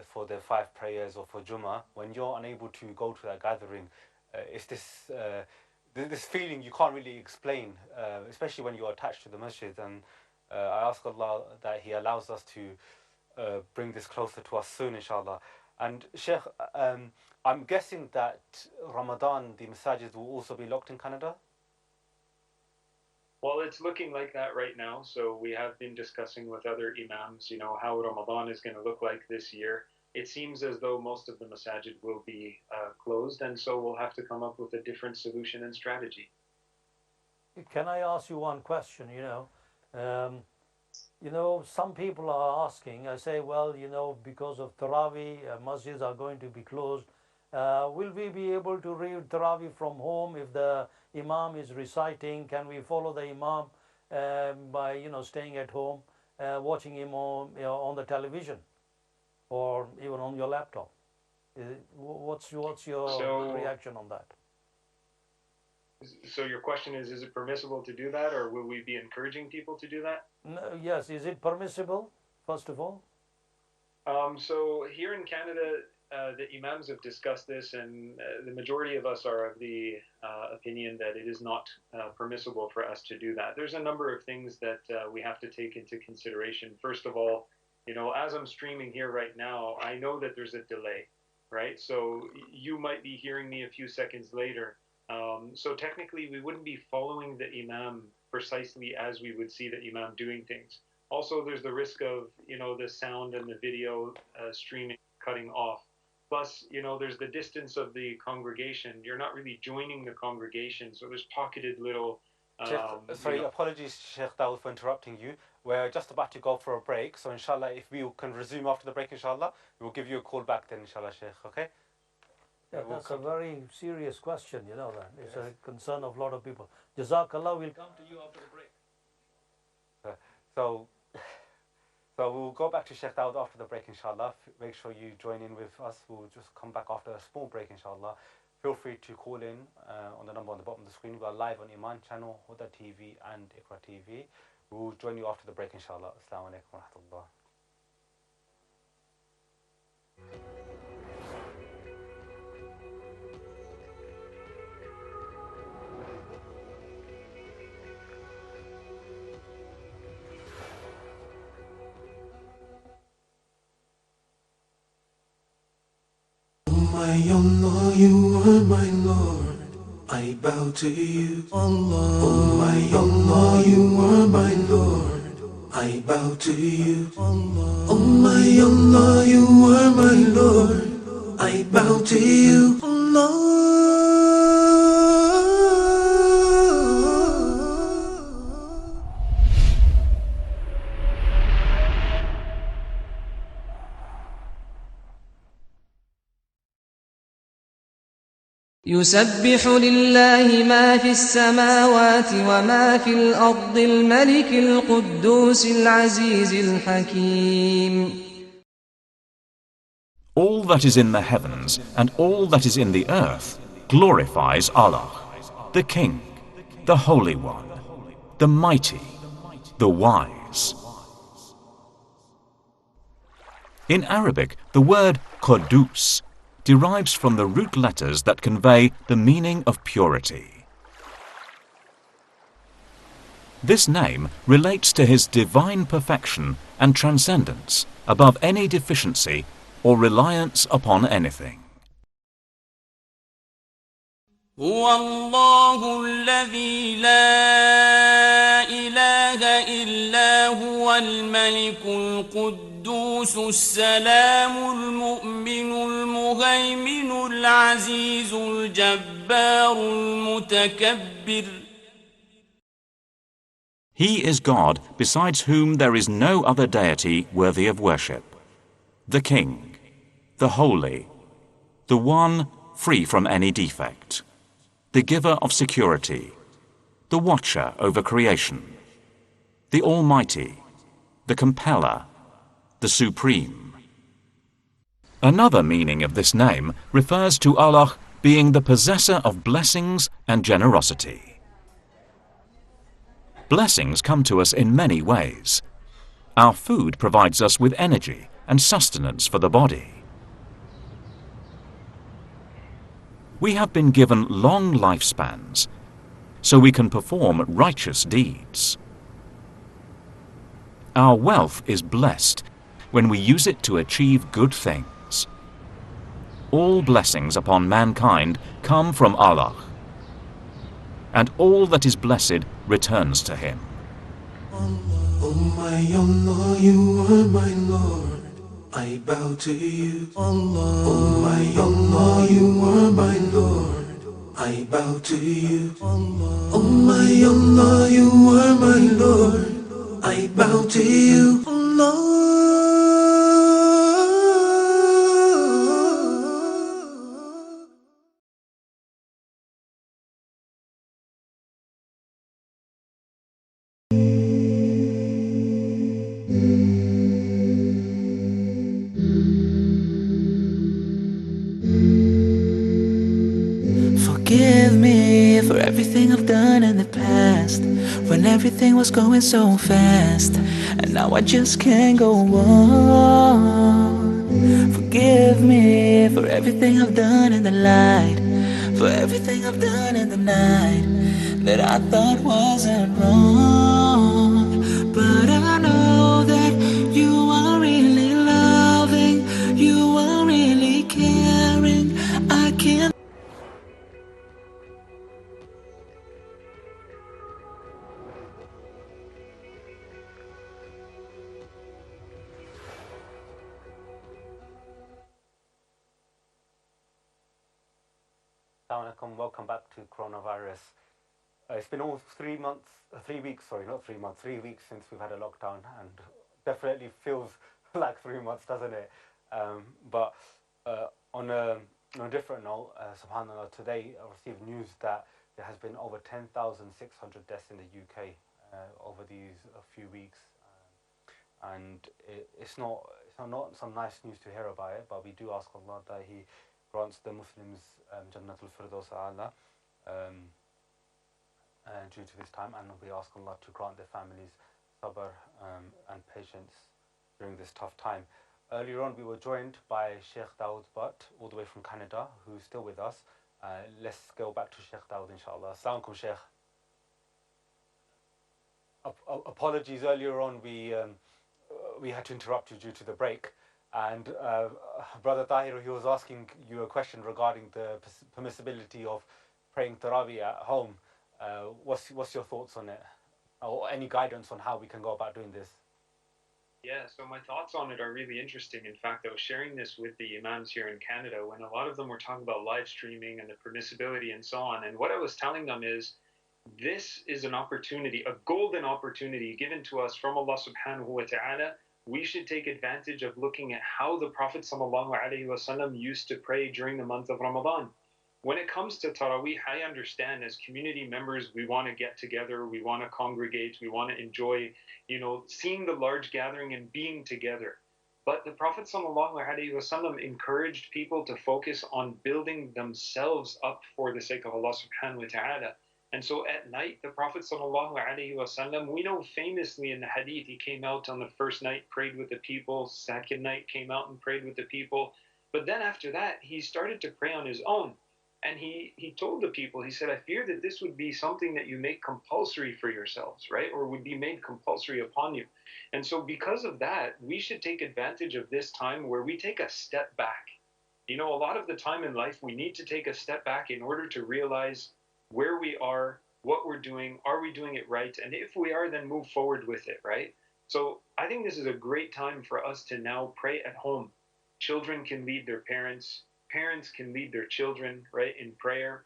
for their 5 prayers or for Jummah, when you're unable to go to that gathering, it's this feeling you can't really explain, especially when you're attached to the masjid. And I ask Allah that He allows us to bring this closer to us soon, inshallah. And Sheikh, I'm guessing that Ramadan, the masajid will also be locked in Canada? Well, it's looking like that right now. So we have been discussing with other imams, how Ramadan is going to look like this year. It seems as though most of the masajid will be closed, and so we'll have to come up with a different solution and strategy. Can I ask you one question? Some people are asking, I say, well, because of Taraweeh, masjids are going to be closed. Will we be able to read Taraweeh from home if the Imam is reciting? Can we follow the Imam by, staying at home, watching him on the television or even on your laptop? What's your reaction on that? So your question is it permissible to do that, or will we be encouraging people to do that? No, yes, is it permissible, first of all? So here in Canada, the imams have discussed this, and the majority of us are of the opinion that it is not permissible for us to do that. There's a number of things that we have to take into consideration. First of all, as I'm streaming here right now, I know that there's a delay, right? So you might be hearing me a few seconds later. So technically, we wouldn't be following the imam precisely as we would see the imam doing things. Also, there's the risk of, the sound and the video streaming cutting off. Plus, there's the distance of the congregation. You're not really joining the congregation, so there's pocketed little... Sorry, apologies, Sheikh Dawood, for interrupting you. We're just about to go for a break, so inshallah, if we can resume after the break, inshallah, we'll give you a call back then, inshallah, Sheikh, okay? Yeah, that's a very serious question, that. It's a concern of a lot of people. Jazakallah, we'll come to you after the break. So we'll go back to Sheikh Dawood after the break, inshallah. Make sure you join in with us. We'll just come back after a small break, inshallah. Feel free to call in on the number on the bottom of the screen. We are live on Iman channel, Huda TV and Iqra TV. We'll join you after the break, inshallah. Assalamu alaikum wa rahmatullah. My Allah, you are my Lord, I bow to you. Allah. Oh my Allah, you are my Lord, I bow to you. Allah. Oh my Allah, you are my Lord, I bow to you. Allah. يسبح لله ما في السماوات وما في الأرض الملك القدوس العزيز الحكيم. All that is in the heavens and all that is in the earth glorifies Allah, the King, the Holy One, the mighty, the wise. In Arabic, the word Quddus derives from the root letters that convey the meaning of purity. This name relates to his divine perfection and transcendence above any deficiency or reliance upon anything. هو الله الذي لا إله إلا هو الملك القدوس السلام المؤمن المهيمن العزيز الجبار المتكبر. He is God, besides whom there is no other deity worthy of worship. The King, the Holy, the One free from any defect, the Giver of security, the Watcher over creation, the Almighty, the Compeller, the Supreme. Another meaning of this name refers to Allah being the possessor of blessings and generosity. Blessings come to us in many ways. Our food provides us with energy and sustenance for the body. We have been given long lifespans, so we can perform righteous deeds. Our wealth is blessed when we use it to achieve good things. All blessings upon mankind come from Allah, and all that is blessed returns to Him. Oh my Allah, you are my Lord, I bow to you. Allah. Oh my Allah, you are my Lord, I bow to you. Allah. Oh my Allah, you are my Lord, I bow to you. Allah. Forgive me for everything I've done in the past, when everything was going so fast, and now I just can't go on. Forgive me for everything I've done in the light, for everything I've done in the night that I thought wasn't wrong. But I know that you are really loving, you are really caring. I can't. Assalamu alaikum, welcome back to Coronavirus. It's been almost 3 months, 3 weeks, sorry, not 3 months, 3 weeks since we've had a lockdown, and definitely feels like 3 months, doesn't it? But on a different note, subhanAllah, today I received news that there has been over 10,600 deaths in the UK over these few weeks. And it's not some nice news to hear about it, but we do ask Allah that He grants the Muslims Jannatul Firdaus A'la due to this time, and we ask Allah to grant their families sabr and patience during this tough time. Earlier on we were joined by Sheikh Dawood Butt, all the way from Canada, who's still with us. Let's go back to Sheikh Dawood, inshallah. Assalamu alaikum, Sheikh. Apologies, earlier on we had to interrupt you due to the break. And Brother Tahir, he was asking you a question regarding the permissibility of praying Taraweeh at home. What's your thoughts on it? Or any guidance on how we can go about doing this? Yeah, so my thoughts on it are really interesting. In fact, I was sharing this with the imams here in Canada when a lot of them were talking about live streaming and the permissibility and so on. And what I was telling them is, this is an opportunity, a golden opportunity given to us from Allah subhanahu wa ta'ala. We should take advantage of looking at how the Prophet ﷺ used to pray during the month of Ramadan. When it comes to Taraweeh, I understand as community members, we want to get together, we want to congregate, we want to enjoy, seeing the large gathering and being together. But the Prophet ﷺ encouraged people to focus on building themselves up for the sake of Allah subhanahu wa ta'ala. And so at night, the Prophet ﷺ, we know famously in the hadith, he came out on the first night, prayed with the people, second night came out and prayed with the people. But then after that, he started to pray on his own. And he told the people, he said, I fear that this would be something that you make compulsory for yourselves, right? Or would be made compulsory upon you. And so because of that, we should take advantage of this time where we take a step back. You know, a lot of the time in life, we need to take a step back in order to realize where we are, what we're doing, are we doing it right? And if we are, then move forward with it, right? So I think this is a great time for us to now pray at home. Children can lead their parents. Parents can lead their children, right, in prayer.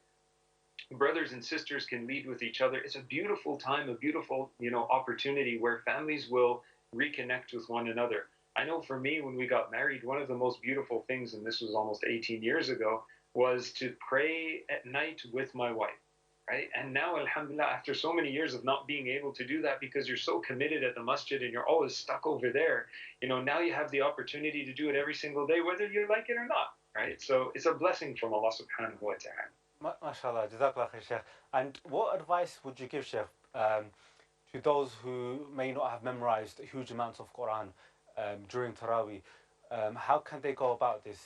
Brothers and sisters can lead with each other. It's a beautiful time, a beautiful, opportunity where families will reconnect with one another. I know for me, when we got married, one of the most beautiful things, and this was almost 18 years ago, was to pray at night with my wife, right? And now, alhamdulillah, after so many years of not being able to do that because you're so committed at the masjid and you're always stuck over there, now you have the opportunity to do it every single day, whether you like it or not, right? So it's a blessing from Allah subhanahu wa ta'ala. MashaAllah, Jazakallah khair, Sheikh. And what advice would you give, Sheikh, to those who may not have memorized huge amounts of Quran during Taraweeh? How can they go about this?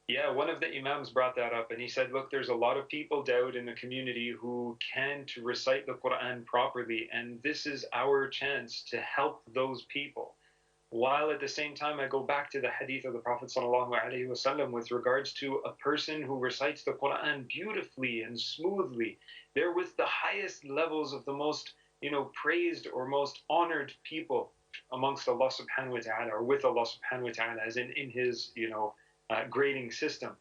Yeah, one of the Imams brought that up, and he said, look, there's a lot of people doubt in the community who can't recite the Quran properly, and this is our chance to help those people. While at the same time, I go back to the hadith of the Prophet ﷺ with regards to a person who recites the Quran beautifully and smoothly. They're with the highest levels of the most, praised or most honored people amongst Allah subhanahu wa ta'ala, or with Allah subhanahu wa ta'ala, as in his, grading system.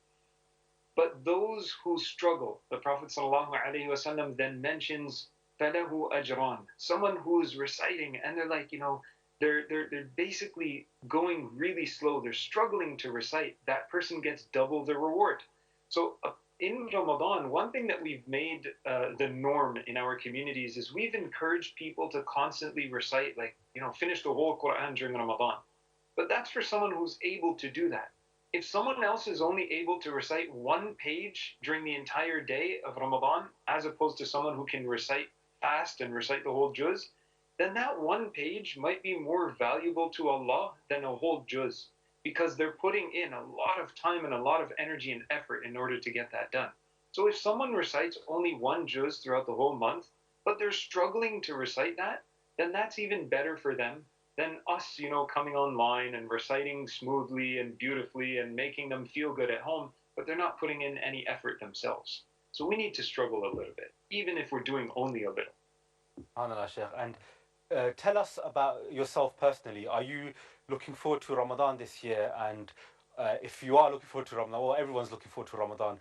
But those who struggle, the Prophet ﷺ then mentions فَلَهُ أَجْرًا, someone who's reciting and they're like, they're basically going really slow. They're struggling to recite. That person gets double the reward. So in Ramadan, one thing that we've made the norm in our communities is we've encouraged people to constantly recite, finish the whole Quran during Ramadan. But that's for someone who's able to do that. If someone else is only able to recite one page during the entire day of Ramadan, as opposed to someone who can recite fast and recite the whole juz, then that one page might be more valuable to Allah than a whole juz, because they're putting in a lot of time and a lot of energy and effort in order to get that done. So if someone recites only one juz throughout the whole month, but they're struggling to recite that, then that's even better for them than us, coming online and reciting smoothly and beautifully and making them feel good at home, but they're not putting in any effort themselves. So we need to struggle a little bit, even if we're doing only a little. SubhanAllah, Sheikh. And tell us about yourself personally. Are you looking forward to Ramadan this year? And if you are looking forward to Ramadan, well, everyone's looking forward to Ramadan,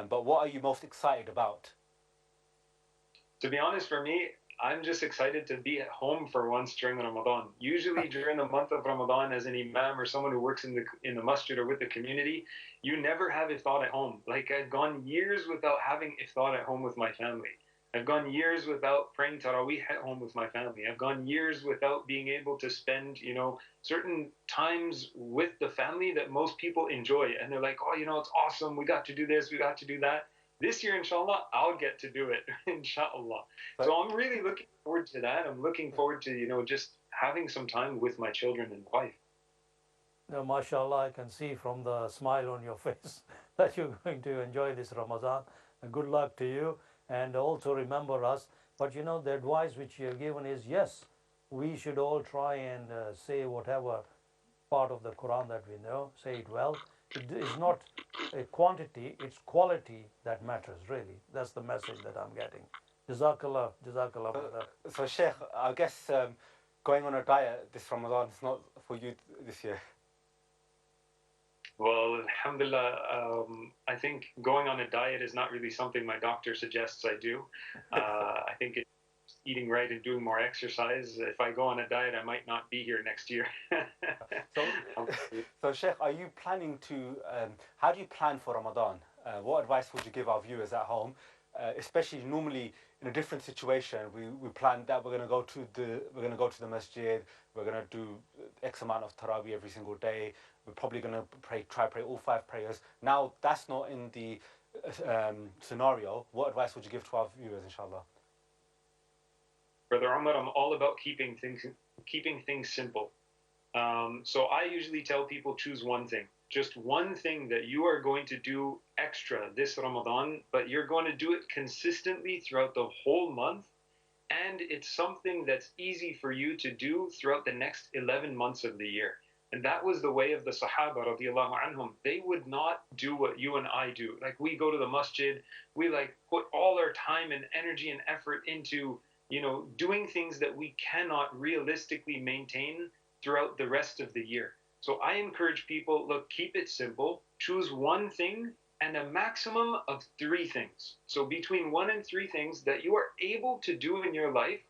but what are you most excited about? To be honest, for me, I'm just excited to be at home for once during Ramadan. Usually during the month of Ramadan, as an imam or someone who works in the masjid or with the community, you never have iftar at home. Like, I've gone years without having iftar at home with my family. I've gone years without praying Taraweeh at home with my family. I've gone years without being able to spend, certain times with the family that most people enjoy. And they're like, oh, it's awesome. We got to do this. We got to do that. This year, inshallah, I'll get to do it, inshallah. So I'm really looking forward to that. I'm looking forward to, just having some time with my children and wife. Now, mashallah, I can see from the smile on your face that you're going to enjoy this Ramadan. And good luck to you. And also remember us. But the advice which you have given is, yes, we should all try and say whatever part of the Quran that we know, say it well. It is not a quantity, it's quality that matters, really. That's the message that I'm getting. Jazakallah for that. So Sheikh, I guess going on a diet this Ramadan is not for you this year. Well, alhamdulillah, I think going on a diet is not really something my doctor suggests I do. I think it's eating right and doing more exercise. If I go on a diet, I might not be here next year. So Sheikh, are you planning to, how do you plan for Ramadan? What advice would you give our viewers at home? Especially normally in a different situation, we plan that we're going to go to the masjid, we're going to do X amount of Taraweeh every single day, we're probably going to try pray all 5 prayers. Now that's not in the scenario, what advice would you give to our viewers, inshallah? Brother Umar, I'm all about keeping things simple. So I usually tell people choose one thing. Just one thing that you are going to do extra this Ramadan, but you're going to do it consistently throughout the whole month. And it's something that's easy for you to do throughout the next 11 months of the year. And that was the way of the Sahaba radiallahu anhum. They would not do what you and I do. Like, we go to the masjid, we like put all our time and energy and effort into, doing things that we cannot realistically maintain throughout the rest of the year. So I encourage people, look, keep it simple, choose one thing and a maximum of 3 things. So between 1 and 3 things that you are able to do in your life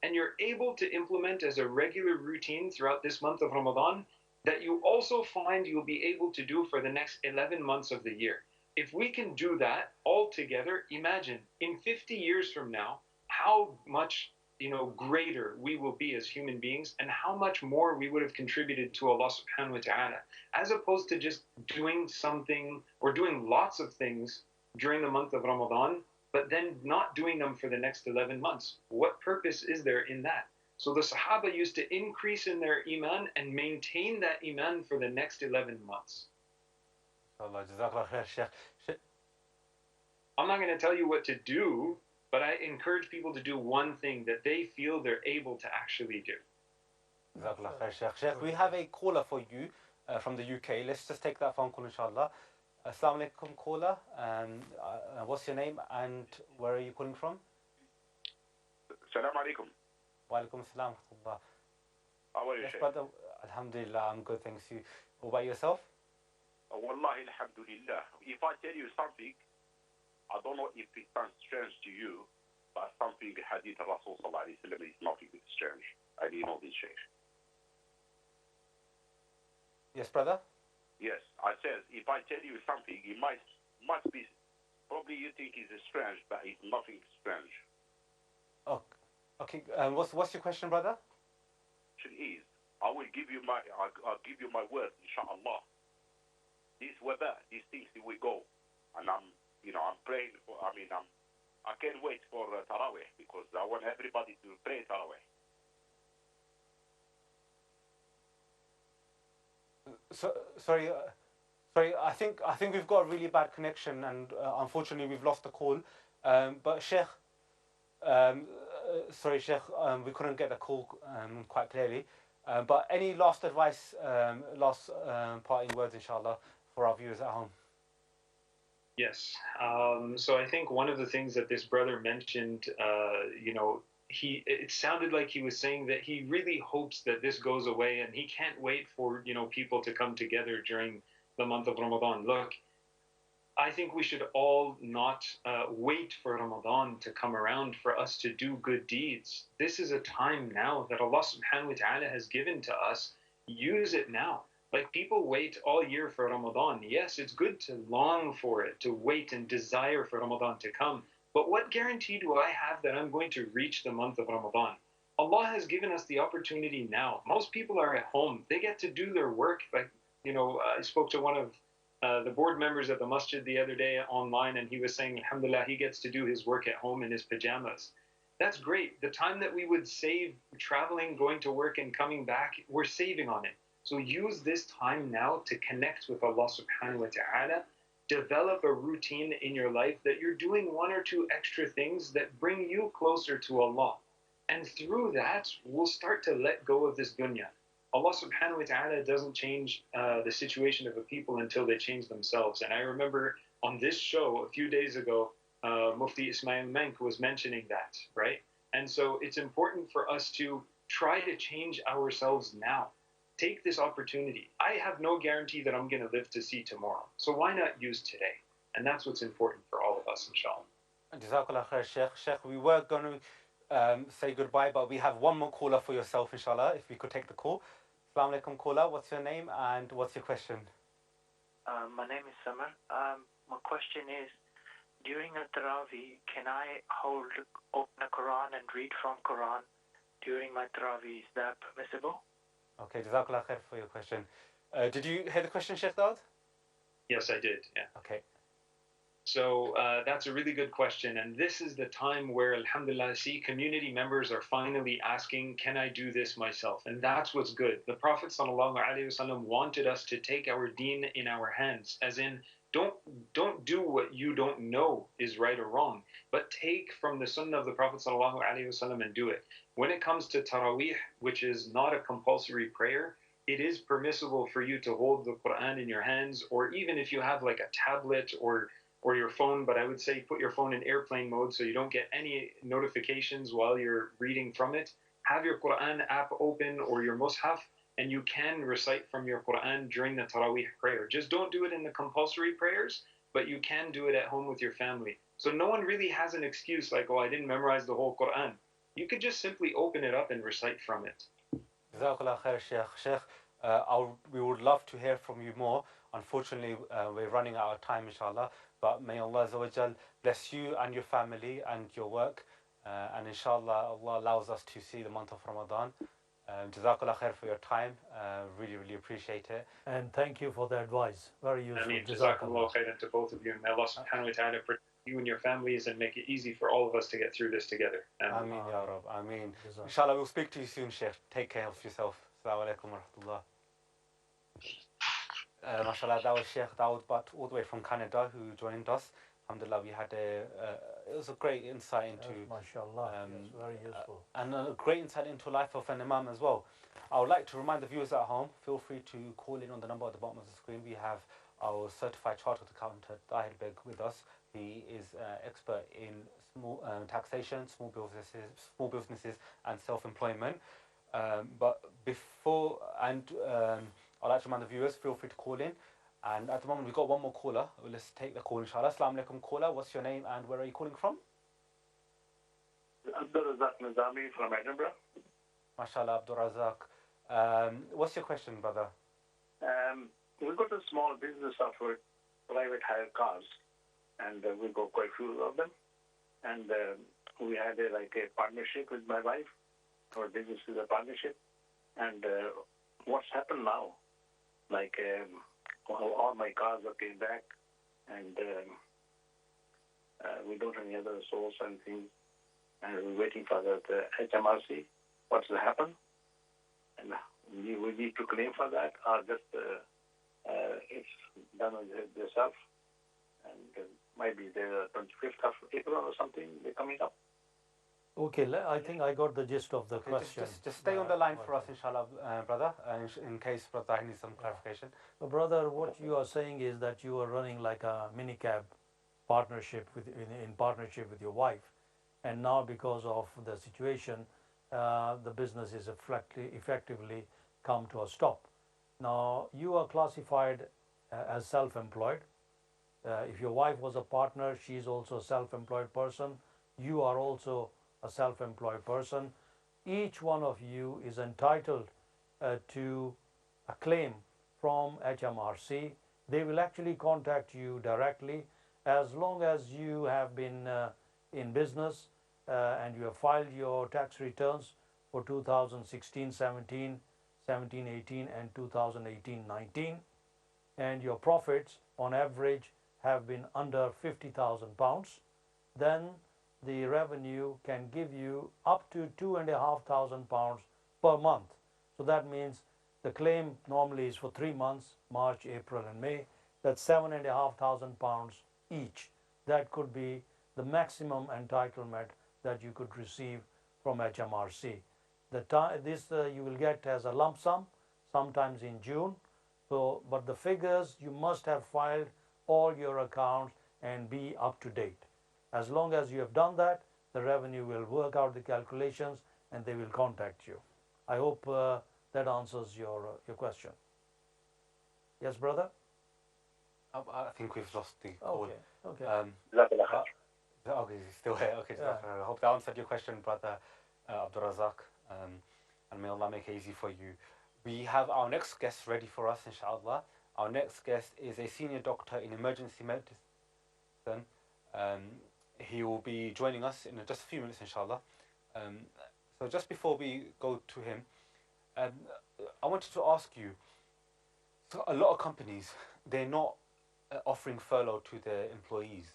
and you're able to implement as a regular routine throughout this month of Ramadan, that you also find you'll be able to do for the next 11 months of the year. If we can do that all together, imagine in 50 years from now, how much greater we will be as human beings and how much more we would have contributed to Allah subhanahu wa ta'ala, as opposed to just doing something or doing lots of things during the month of Ramadan, but then not doing them for the next 11 months. What purpose is there in that? So the Sahaba used to increase in their iman and maintain that iman for the next 11 months. Allah, Jazakallah khair, Sheikh. I'm not going to tell you what to do, but I encourage people to do one thing that they feel they're able to actually do. Jazakallah khair, Sheikh. Sheikh, we have a caller for you from the UK. Let's just take that phone call, inshallah. Assalamu alaikum, caller. What's your name and where are you calling from? Assalamu alaikum. Wa alaikum assalam. How are you, Yes, Sheikh? brother. Alhamdulillah, I'm good, thanks you. What about yourself? Wallahi, alhamdulillah. If I tell you something, I don't know if it sounds strange to you, but something Hadith Rasul sallallahu alayhi wa sallam is nothing strange. I didn't know this, Sheikh. Yes, brother? Yes, I said, if I tell you something, it must be, probably you think it's strange, but it's nothing strange. Oh, okay. What's your question, brother? It is, I will give you I'll give you my word, inshallah. This weather, these things will go, and I'm praying for. I can't wait for Tarawih because I want everybody to pray Tarawih. Sorry. I think we've got a really bad connection, and unfortunately we've lost the call. But Sheikh, sorry, Sheikh, we couldn't get the call quite clearly. But any last advice, last parting words, inshallah, for our viewers at home? Yes. So I think one of the things that this brother mentioned, it sounded like he was saying that he really hopes that this goes away and he can't wait for, people to come together during the month of Ramadan. Look, I think we should all not wait for Ramadan to come around for us to do good deeds. This is a time now that Allah subhanahu wa ta'ala has given to us. Use it now. Like, people wait all year for Ramadan. Yes, it's good to long for it, to wait and desire for Ramadan to come. But what guarantee do I have that I'm going to reach the month of Ramadan? Allah has given us the opportunity now. Most people are at home. They get to do their work. Like, I spoke to one of the board members at the masjid the other day online, and he was saying, alhamdulillah, he gets to do his work at home in his pajamas. That's great. The time that we would save traveling, going to work, and coming back, we're saving on it. So use this time now to connect with Allah subhanahu wa ta'ala. Develop a routine in your life that you're doing 1 or 2 extra things that bring you closer to Allah. And through that, we'll start to let go of this dunya. Allah subhanahu wa ta'ala doesn't change the situation of a people until they change themselves. And I remember on this show a few days ago, Mufti Ismail Menk was mentioning that, right? And so it's important for us to try to change ourselves now. Take this opportunity. I have no guarantee that I'm going to live to see tomorrow. So why not use today? And that's what's important for all of us, inshallah. Jazakallah khair, Sheikh. Sheikh, we were going to say goodbye, but we have one more caller for yourself, inshallah, if we could take the call. Assalamu alaikum, caller. What's your name and what's your question? My name is Samar. My question is, during a Taraweeh, can I open a Quran and read from Quran during my Taraweeh? Is that permissible? Okay, Jazakallah khair for your question. Did you hear the question, Sheikh Daud? Yes, I did, yeah. Okay. So that's a really good question. And this is the time where, alhamdulillah, see, community members are finally asking, can I do this myself? And that's what's good. The Prophet ﷺ wanted us to take our deen in our hands, as in, don't do what you don't know is right or wrong, but take from the sunnah of the Prophet ﷺ and do it. When it comes to Taraweeh, which is not a compulsory prayer, it is permissible for you to hold the Quran in your hands, or even if you have like a tablet or your phone, but I would say put your phone in airplane mode so you don't get any notifications while you're reading from it. Have your Quran app open or your Mus'haf, and you can recite from your Quran during the Taraweeh prayer. Just don't do it in the compulsory prayers, but you can do it at home with your family. So no one really has an excuse like, oh, I didn't memorize the whole Quran. You could just simply open it up and recite from it. Jazakallah khair, Sheikh. We would love to hear from you more. Unfortunately, we're running out of time, inshallah. But may Allah Azza wa Jal bless you and your family and your work. And inshallah, Allah allows us to see the month of Ramadan. Jazakallah khair for your time. Really, really appreciate it. And thank you for the advice. Very useful. Jazakallah khairan to both of you. And may Allah subhanahu wa ta'ala protect you and your families and make it easy for all of us to get through this together. Ameen, Ya Rab. Ameen. Inshallah, we'll speak to you soon, Sheikh. Take care of yourself. Assalamu alaikum wa rahmatullah. MashaAllah, that was Sheikh Dawood Butt, all the way from Canada, who joined us. Alhamdulillah, we had it was a great insight into, MashaAllah, yes, very useful. And a great insight into life of an Imam as well. I would like to remind the viewers at home, feel free to call in on the number at the bottom of the screen. We have our certified chartered accountant, Tahir Beg, with us. He is expert in small taxation, small businesses, and self-employment. But before, I'd like to remind the viewers, feel free to call in. And at the moment, we've got one more caller. Let's take the call, inshallah. Assalamu alaikum, caller. What's your name and where are you calling from? Abdul Razak Nizami from Edinburgh. MashaAllah, Abdul Razak. What's your question, brother? We've got a small business of private hire cars, and we've got quite a few of them. And we had a partnership with my wife. Our business is a partnership. And what's happened now? All my cars are came back, and we don't have any other source and things. And we're waiting for the HMRC. What's to happen? And we need to claim for that, or just it's done with themselves. And might be the 25th of April or something. They're coming up. Okay, I think I got the gist of the question. Just stay on the line for us, inshallah, brother, in case brother needs some clarification. So, brother, what you are saying is that you are running like a minicab partnership in partnership with your wife, and now because of the situation, the business is effectively come to a stop. Now, you are classified as self-employed. If your wife was a partner, she is also a self-employed person. You are also a self-employed person. Each one of you is entitled to a claim from HMRC. They will actually contact you directly as long as you have been in business and you have filed your tax returns for 2016, 17, 17, 18 and 2018, 19, and your profits on average have been under £50,000, then the revenue can give you up to £2,500 per month. So that means the claim normally is for 3 months, March, April and May. That's £7,500 each. That could be the maximum entitlement that you could receive from HMRC. You will get as a lump sum, sometimes in June. So, but the figures, you must have filed all your accounts and be up to date. As long as you have done that, the revenue will work out the calculations and they will contact you. I hope that answers your question. Yes, brother? I think we've lost the call. Okay. Okay, he's still here. Okay, yeah. I hope that answered your question, brother Abdul Razak. And may Allah make it easy for you. We have our next guest ready for us, inshallah. Our next guest is a senior doctor in emergency medicine. He will be joining us in just a few minutes, inshallah. So just before we go to him, I wanted to ask you, so a lot of companies, they're not offering furlough to their employees,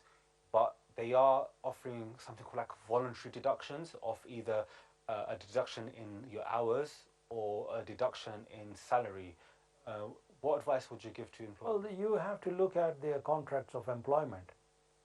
but they are offering something called like voluntary deductions of either a deduction in your hours or a deduction in salary. What advice would you give to employees? Well, you have to look at their contracts of employment.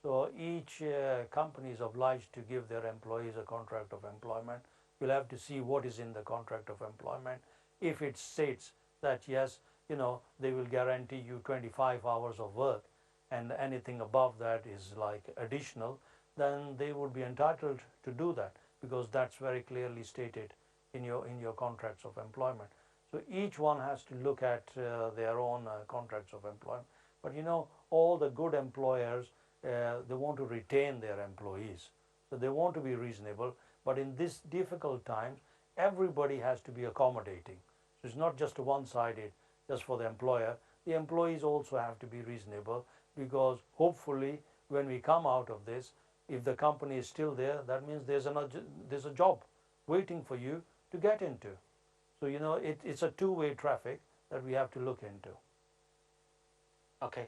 So each company is obliged to give their employees a contract of employment. You'll have to see what is in the contract of employment. If it states that yes, they will guarantee you 25 hours of work and anything above that is like additional, then they would be entitled to do that because that's very clearly stated in your contracts of employment. So each one has to look at their own contracts of employment. But all the good employers, they want to retain their employees. So they want to be reasonable. But in this difficult times, everybody has to be accommodating. So it's not just one-sided, just for the employer. The employees also have to be reasonable because hopefully when we come out of this, if the company is still there, that means there's a job waiting for you to get into. So, it's a two-way traffic that we have to look into. Okay.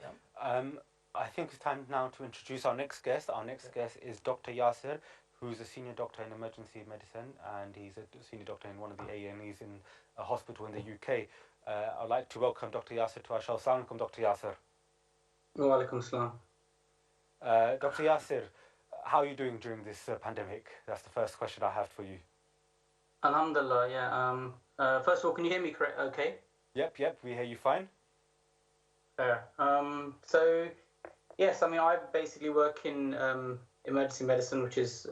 I think it's time now to introduce our next guest. Our next guest is Dr. Yasir, who's a senior doctor in emergency medicine, and he's a senior doctor in one of the A&Es in a hospital in the UK. I'd like to welcome Dr. Yasir to our show. Assalamu alaikum, Dr. Yasir. Wa alaikum salam. Dr. Yasir, how are you doing during this pandemic? That's the first question I have for you. Alhamdulillah, yeah. First of all, can you hear me correct? Okay. Yep, we hear you fine. Fair. So, yes, I basically work in emergency medicine, which is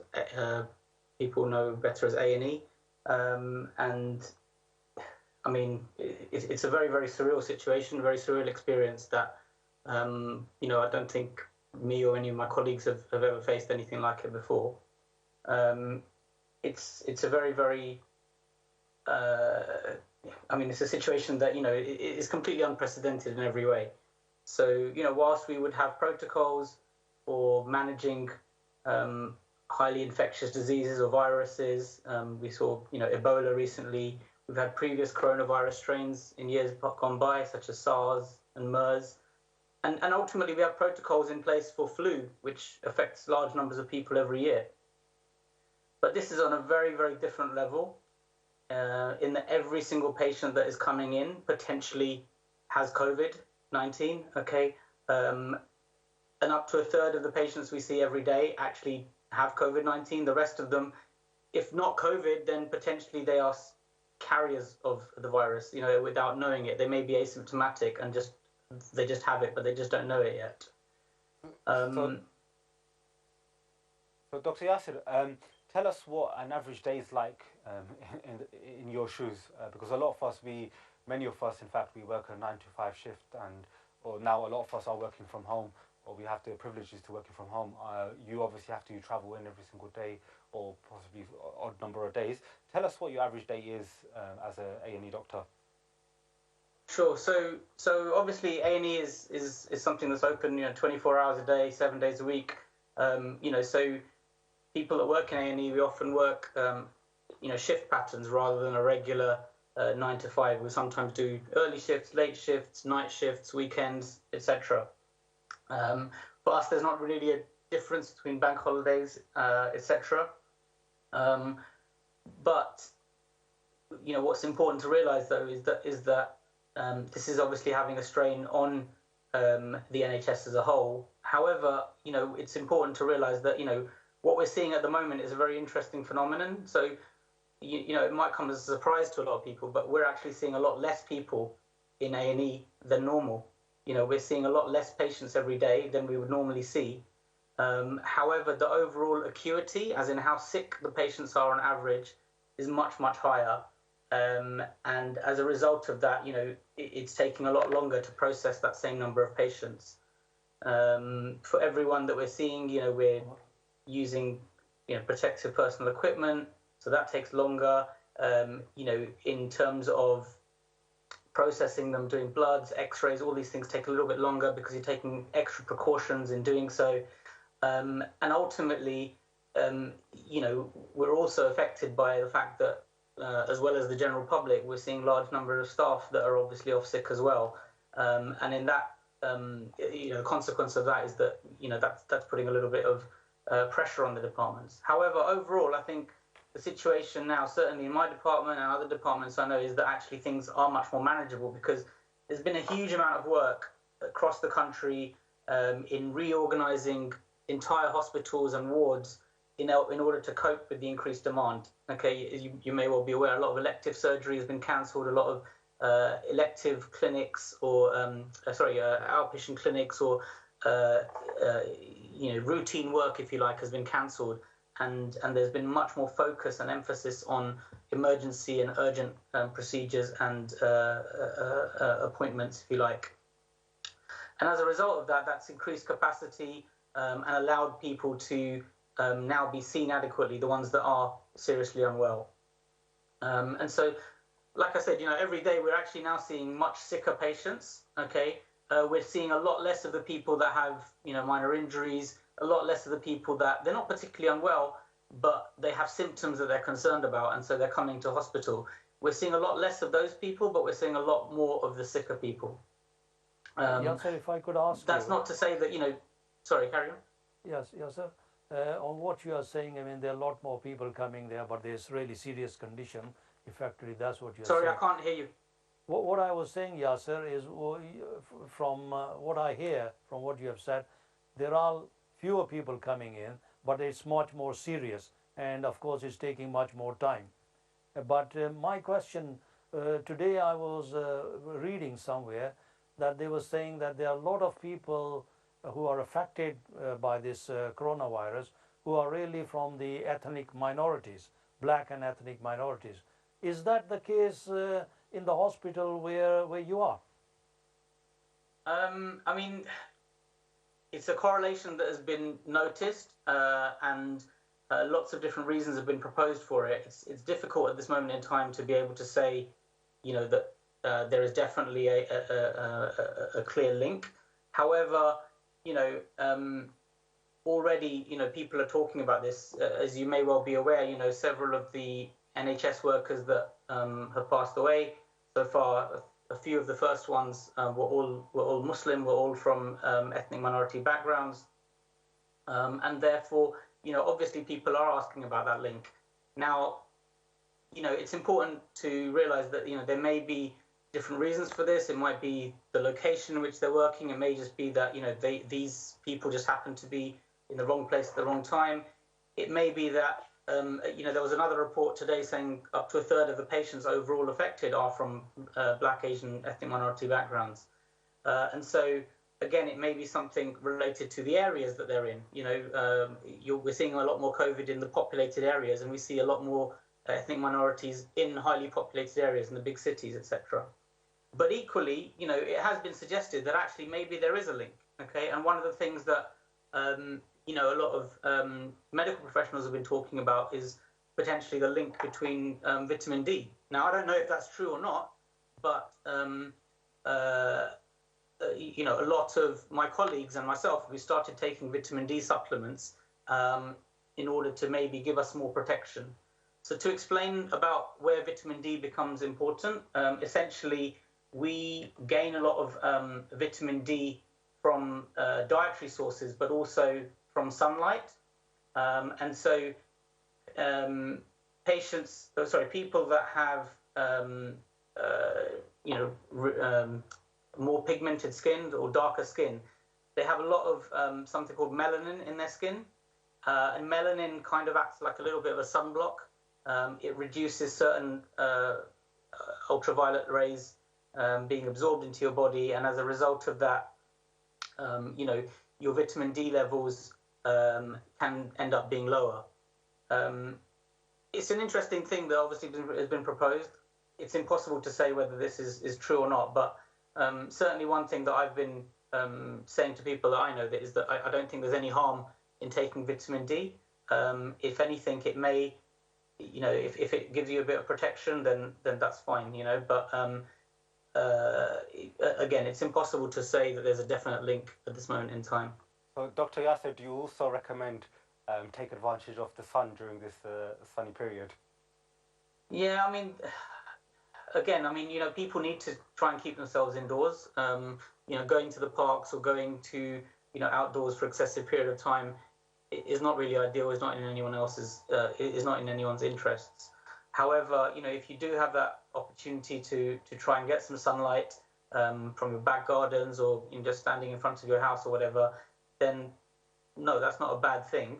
people know better as A&E, and it's a very, very surreal situation, very surreal experience that I don't think me or any of my colleagues have ever faced anything like it before. It's a very, very it's a situation that is completely unprecedented in every way. So whilst we would have protocols for managing highly infectious diseases or viruses, we saw Ebola recently. We've had previous coronavirus strains in years gone by, such as SARS and MERS. And ultimately, we have protocols in place for flu, which affects large numbers of people every year. But this is on a very, very different level, in that every single patient that is coming in potentially has COVID-19, okay? And up to a third of the patients we see every day actually have COVID-19. The rest of them, if not COVID, then potentially they are carriers of the virus, without knowing it. They may be asymptomatic and they just have it, but they just don't know it yet. So Dr. Yasir, tell us what an average day is like in your shoes, because a lot of us, many of us, in fact, we work a 9-to-5 shift, or now a lot of us are working from home, or we have the privileges to working from home. You obviously have to travel in every single day, or possibly odd number of days. Tell us what your average day is as a A&E doctor. Sure. So obviously A&E is something that's open 24 hours a day, 7 days a week. So people that work in A&E, we often work shift patterns rather than a regular 9 to 5. We sometimes do early shifts, late shifts, night shifts, weekends, etc. For us, there's not really a difference between bank holidays, etc. But what's important to realise though is that this is obviously having a strain on the NHS as a whole. However, it's important to realise that what we're seeing at the moment is a very interesting phenomenon. So it might come as a surprise to a lot of people, but we're actually seeing a lot less people in A&E than normal. We're seeing a lot less patients every day than we would normally see. However, the overall acuity, as in how sick the patients are on average, is much, much higher. And as a result of that, it's taking a lot longer to process that same number of patients. For everyone that we're seeing, we're using, protective personal equipment, so that takes longer. In terms of processing them, doing bloods, x-rays, all these things take a little bit longer because you're taking extra precautions in doing so. And ultimately, we're also affected by the fact that, as well as the general public, we're seeing large number of staff that are obviously off sick as well. And in that consequence of that is that that's putting a little bit of pressure on the departments. However, overall, I think the situation now, certainly in my department and other departments I know, is that actually things are much more manageable because there's been a huge amount of work across the country in reorganising entire hospitals and wards in order to cope with the increased demand. Okay, you may well be aware a lot of elective surgery has been cancelled, a lot of elective clinics or outpatient clinics or routine work, if you like, has been cancelled, and there's been much more focus and emphasis on emergency and urgent procedures and appointments, if you like. And as a result of that, that's increased capacity and allowed people to now be seen adequately, the ones that are seriously unwell. And so, like I said, every day we're actually now seeing much sicker patients, okay? We're seeing a lot less of the people that have, minor injuries, a lot less of the people that, they're not particularly unwell, but they have symptoms that they're concerned about, and so they're coming to hospital. We're seeing a lot less of those people, but we're seeing a lot more of the sicker people. Yasser, if I could ask that's not to say that, sorry, carry on. Yes, sir. On what you are saying, I mean, there are a lot more people coming there, but there's really serious condition. Effectively, that's what you're saying. Sorry, I can't hear you. What I was saying, Yasser, is from what I hear, from what you have said, there are fewer people coming in, but it's much more serious. And of course, it's taking much more time. But my question, today I was reading somewhere that they were saying that there are a lot of people who are affected by this coronavirus who are really from the ethnic minorities, black and ethnic minorities. Is that the case in the hospital where you are? I mean, it's a correlation that has been noticed and lots of different reasons have been proposed for it. It's difficult at this moment in time to be able to say, that there is definitely a clear link. However, already, people are talking about this. As you may well be aware, several of the NHS workers that have passed away so far, a few of the first ones were all Muslim, were all from ethnic minority backgrounds, and therefore, obviously people are asking about that link. Now, it's important to realise that there may be different reasons for this. It might be the location in which they're working. It may just be that these people just happen to be in the wrong place at the wrong time. It may be that there was another report today saying up to a third of the patients overall affected are from Black, Asian, ethnic minority backgrounds. And so, again, it may be something related to the areas that they're in. We're seeing a lot more COVID in the populated areas, and we see a lot more ethnic minorities in highly populated areas in the big cities, etc. But equally, it has been suggested that actually maybe there is a link. Okay, and one of the things that a lot of medical professionals have been talking about is potentially the link between vitamin D. Now, I don't know if that's true or not, but a lot of my colleagues and myself, we started taking vitamin D supplements in order to maybe give us more protection. So to explain about where vitamin D becomes important, essentially we gain a lot of vitamin D from dietary sources, but also from sunlight. And so people that have more pigmented skin or darker skin, they have a lot of something called melanin in their skin. And melanin kind of acts like a little bit of a sunblock. It reduces certain ultraviolet rays being absorbed into your body, and as a result of that, your vitamin D levels can end up being lower. It's an interesting thing that obviously has been proposed. It's impossible to say whether this is true or not, but certainly one thing that I've been saying to people that I know is that I don't think there's any harm in taking vitamin D. If anything, it may, if it gives you a bit of protection, then that's fine, but again, it's impossible to say that there's a definite link at this moment in time. So, Dr. Yasser, do you also recommend take advantage of the sun during this sunny period? Yeah, I mean, again, I mean, people need to try and keep themselves indoors. Going to the parks or going to, outdoors for excessive period of time is not really ideal. Is not in anyone's interests. However, if you do have that opportunity to try and get some sunlight from your back gardens or just standing in front of your house or whatever, then no, that's not a bad thing.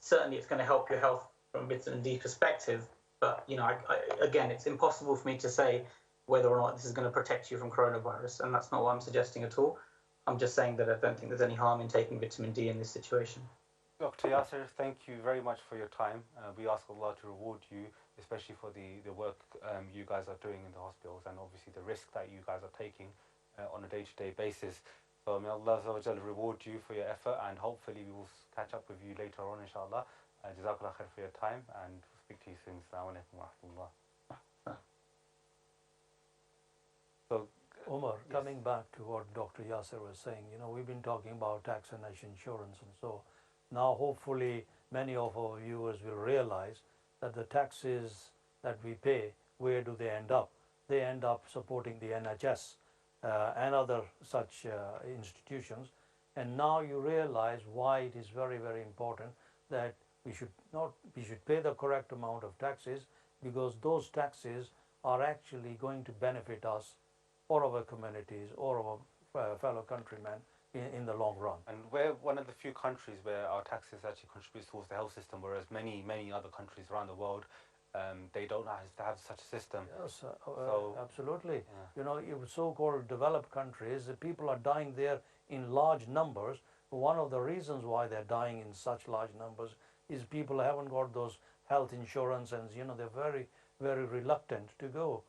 Certainly, it's going to help your health from a vitamin D perspective. But again, it's impossible for me to say whether or not this is going to protect you from coronavirus, and that's not what I'm suggesting at all. I'm just saying that I don't think there's any harm in taking vitamin D in this situation. Dr. Yasser, thank you very much for your time. We ask Allah to reward you, especially for the work you guys are doing in the hospitals and obviously the risk that you guys are taking on a day-to-day basis. So may Allah reward you for your effort, and hopefully we will catch up with you later on, inshallah. Jazakallah khair for your time, and speak to you soon. Assalamu alaikum wa rahmatullah. So, Omar, coming back to what Dr. Yasser was saying, we've been talking about tax and national insurance, and so now hopefully many of our viewers will realize that the taxes that we pay, where do they end up? They end up supporting the NHS and other such institutions. And now you realize why it is very, very important that we should pay the correct amount of taxes, because those taxes are actually going to benefit us or our communities or our fellow countrymen in the long run. And we're one of the few countries where our taxes actually contribute towards the health system, whereas many other countries around the world, they don't have such a system. Yes, absolutely. Yeah. In so-called developed countries, people are dying there in large numbers. One of the reasons why they're dying in such large numbers is people haven't got those health insurance, and they're very, very reluctant to go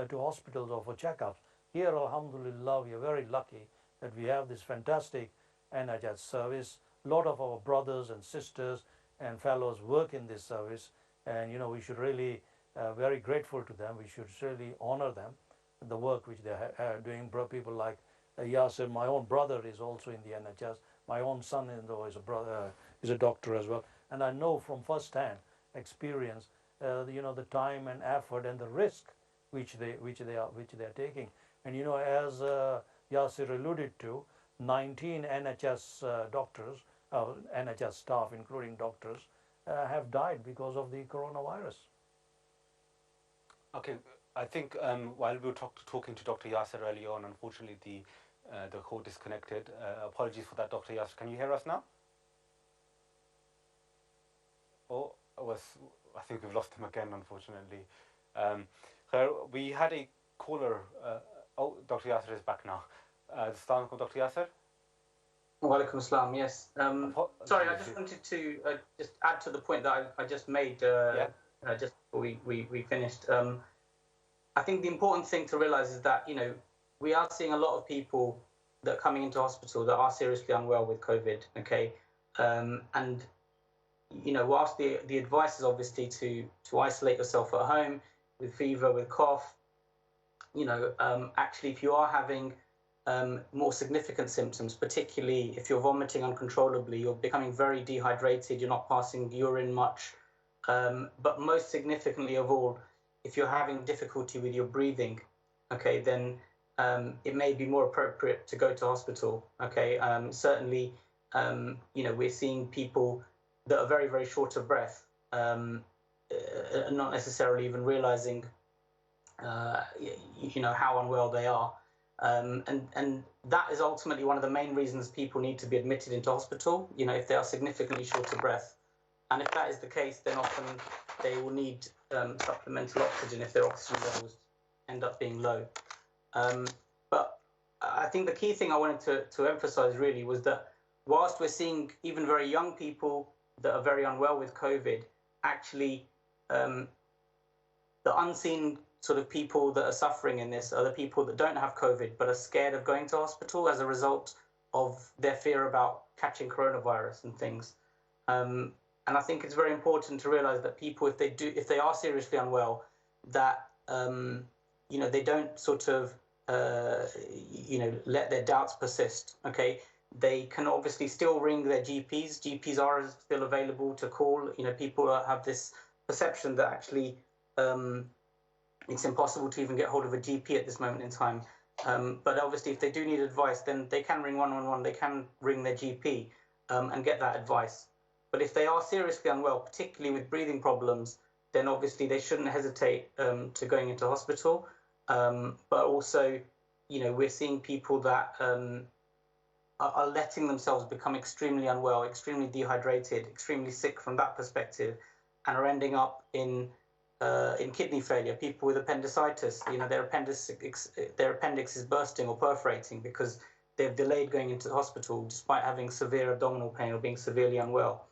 to hospitals or for checkups. Here, alhamdulillah, we are very lucky that we have this fantastic NHS service. A lot of our brothers and sisters and fellows work in this service, and we should really very grateful to them. We should really honor them, the work which they are doing. People like Yasser, my own brother, is also in the NHS. My own son-in-law is a doctor as well, and I know from first-hand experience, the time and effort and the risk which they are taking. And as Yasser alluded to, 19 NHS doctors, NHS staff, including doctors, have died because of the coronavirus. Okay, I think while we were talking to Dr. Yasser earlier on, unfortunately the call disconnected. Apologies for that, Dr. Yasser. Can you hear us now? Oh, I think we've lost him again, unfortunately. We had a caller. Dr. Yasser is back now. Assalamu alaikum, Dr. Yasser. Walaikum assalam, yes. Sorry, I just wanted to just add to the point that I just made just before we finished. I think the important thing to realize is that, we are seeing a lot of people that are coming into hospital that are seriously unwell with COVID, okay? And, whilst the advice is obviously to isolate yourself at home with fever, with cough, actually, if you are having more significant symptoms, particularly if you're vomiting uncontrollably, you're becoming very dehydrated, you're not passing urine much, but most significantly of all, if you're having difficulty with your breathing, okay, then it may be more appropriate to go to hospital, okay? Certainly, we're seeing people that are very, very short of breath, not necessarily even realizing how unwell they are. And that is ultimately one of the main reasons people need to be admitted into hospital, if they are significantly short of breath. And if that is the case, then often they will need supplemental oxygen if their oxygen levels end up being low. But I think the key thing I wanted to emphasize really was that whilst we're seeing even very young people that are very unwell with COVID, actually the unseen sort of people that are suffering in this are the people that don't have COVID but are scared of going to hospital as a result of their fear about catching coronavirus and things. And I think it's very important to realize that people, if they are seriously unwell, that they don't sort of let their doubts persist. Okay, they can obviously still ring their GPs. GPs are still available to call. People have this perception that actually It's impossible to even get hold of a GP at this moment in time. But obviously, if they do need advice, then they can ring 111, they can ring their GP and get that advice. But if they are seriously unwell, particularly with breathing problems, then obviously they shouldn't hesitate to going into hospital. But also, we're seeing people that are letting themselves become extremely unwell, extremely dehydrated, extremely sick from that perspective, and are ending up in kidney failure. People with appendicitis, their appendix is bursting or perforating because they've delayed going into the hospital despite having severe abdominal pain or being severely unwell.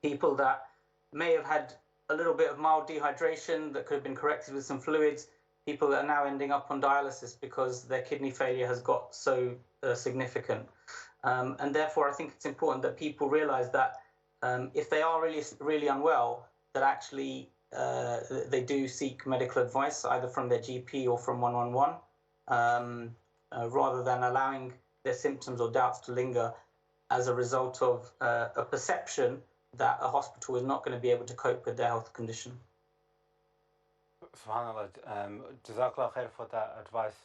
People that may have had a little bit of mild dehydration that could have been corrected with some fluids, people that are now ending up on dialysis because their kidney failure has got so significant. And therefore, I think it's important that people realize that if they are really, really unwell, that actually they do seek medical advice either from their GP or from 111, rather than allowing their symptoms or doubts to linger as a result of a perception that a hospital is not going to be able to cope with their health condition. SubhanAllah, Jazakallah khair for that advice.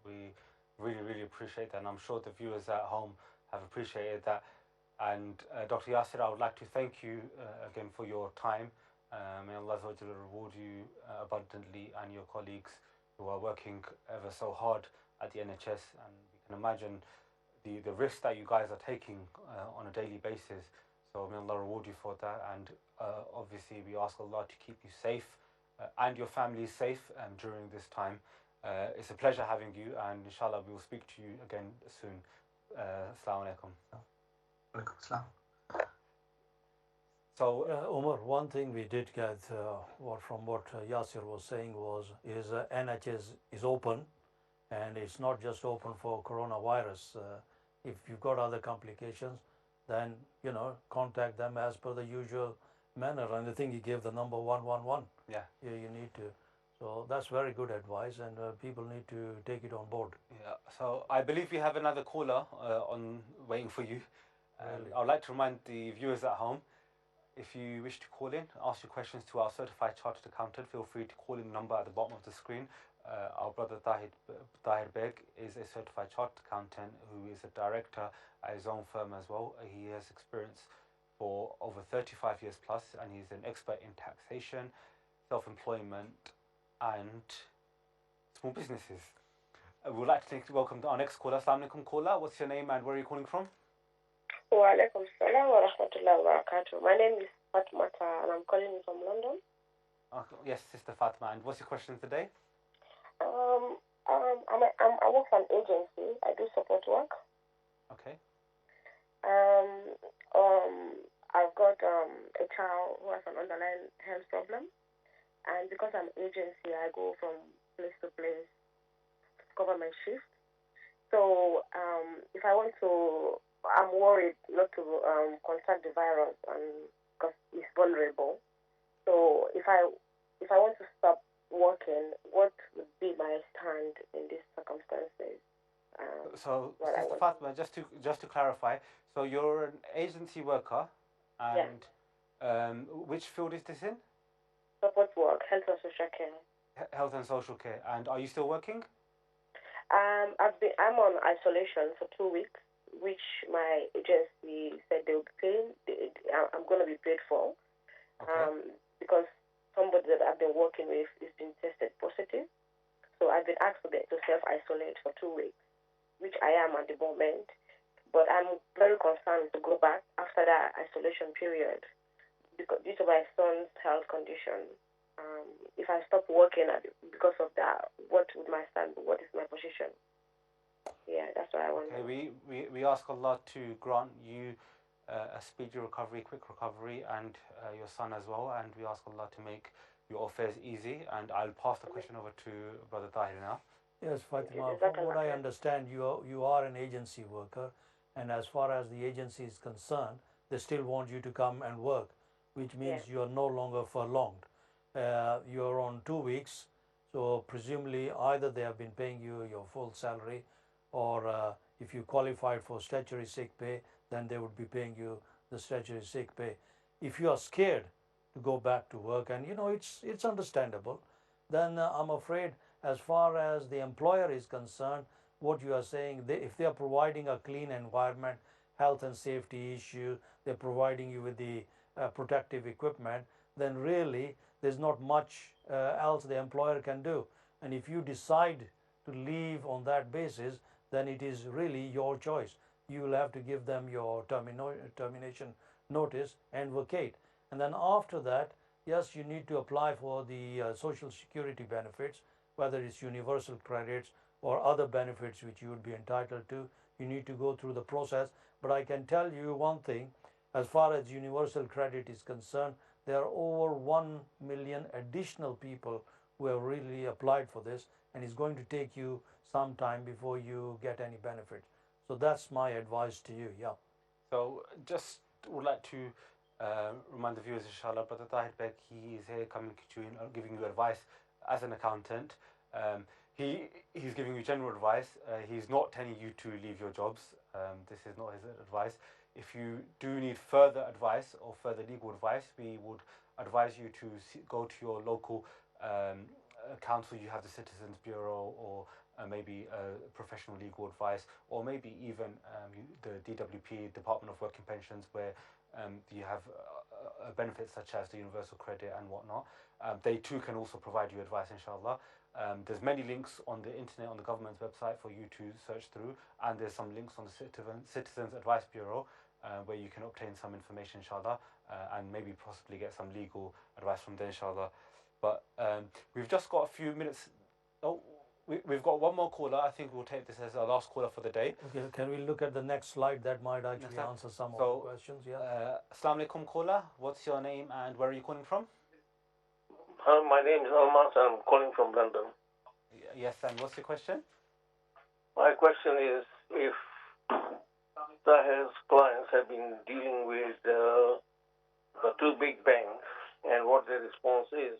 We really, really appreciate that, and I'm sure the viewers at home have appreciated that. And Dr. Yasir, I would like to thank you again for your time. May Allah reward you abundantly, and your colleagues who are working ever so hard at the NHS. And we can imagine the risks that you guys are taking on a daily basis. So may Allah reward you for that. And obviously we ask Allah to keep you safe and your family safe during this time. It's a pleasure having you, and inshallah we will speak to you again soon. Assalamu alaikum. Alaikum assalam. So, Umar, one thing we did get from what Yasir was saying is NHS is open, and it's not just open for coronavirus. If you've got other complications, then contact them as per the usual manner. And I think he gave the number 111. Yeah. You need to. So that's very good advice, and people need to take it on board. Yeah. So I believe we have another caller on waiting for you. Really? I'd like to remind the viewers at home, if you wish to call in, ask your questions to our certified chartered accountant, feel free to call in the number at the bottom of the screen. Our brother Tahir Beg is a certified chartered accountant who is a director at his own firm as well. He has experience for over 35 years plus, and he's an expert in taxation, self-employment, and small businesses. We would like to welcome our next caller. Assalamu alaikum caller. What's your name and where are you calling from? Wa alaikum salam wa rahmatullahi wa barakatuh. My name is Fatmata and I'm calling you from London. Yes, Sister Fatma. And what's your question today? I work for an agency. I do support work. Okay. I've got a child who has an underlying health problem, and because I'm agency, I go from place to place to cover my shift. So if I want to, I'm worried not to contract the virus, and because it's vulnerable. So if I want to stop working, what would be my stand in these circumstances? So, Sister Fatma, just to clarify, so you're an agency worker, and which field is this in? Support work, health and social care. Health and social care. And are you still working? I'm on isolation for 2 weeks, which my agency said they will be paying. I'm going to be paid for, because somebody that I've been working with is being tested positive. So I've been asked to self-isolate for 2 weeks, which I am at the moment. But I'm very concerned to go back after that isolation period due to my son's health condition. If I stop working because of that, what would my stand be? What is my position? Yeah, that's what I want. Okay, we ask Allah to grant you a speedy recovery, quick recovery, and your son as well. And we ask Allah to make your affairs easy. And I'll pass the question over to Brother Tahir now. Yes, Fatima, from what I understand, you are an agency worker, and as far as the agency is concerned, they still want you to come and work, which means you are no longer furlonged. You're on 2 weeks, so presumably either they have been paying you your full salary, or if you qualified for statutory sick pay, then they would be paying you the statutory sick pay. If you are scared to go back to work, and it's understandable, then I'm afraid as far as the employer is concerned, what you are saying, if they are providing a clean environment, health and safety issue, they're providing you with the protective equipment, then really there's not much else the employer can do. And if you decide to leave on that basis, then it is really your choice. You will have to give them your termination notice and vacate. And then after that, yes, you need to apply for the social security benefits, whether it's universal credits or other benefits which you would be entitled to. You need to go through the process. But I can tell you one thing, as far as universal credit is concerned, there are over 1 million additional people who have really applied for this, and it's going to take you some time before you get any benefit. So that's my advice to you. Yeah. So just would like to remind the viewers, inshallah, Brother Tahir Beg, he is here coming to you and giving you advice as an accountant. He's giving you general advice. He's not telling you to leave your jobs. This is not his advice. If you do need further advice or further legal advice, we would advise you to go to your local council. You have the Citizens Bureau, or maybe professional legal advice, or maybe even the DWP, Department of Work and Pensions, where you have benefits such as the universal credit and whatnot. They too can also provide you advice, inshallah. There's many links on the internet, on the government's website, for you to search through, and there's some links on the Citizens Advice Bureau where you can obtain some information, inshallah, and maybe possibly get some legal advice from there, inshallah. But we've just got a few minutes. Oh, we've got one more caller. I think we'll take this as our last caller for the day. Okay, can we look at the next slide? That might actually answer some of the questions. Yeah. Assalamu alaikum, caller. What's your name and where are you calling from? My name is Almas and I'm calling from London. Yes, and what's your question? My question is, if Tahir's clients have been dealing with the two big banks and what their response is.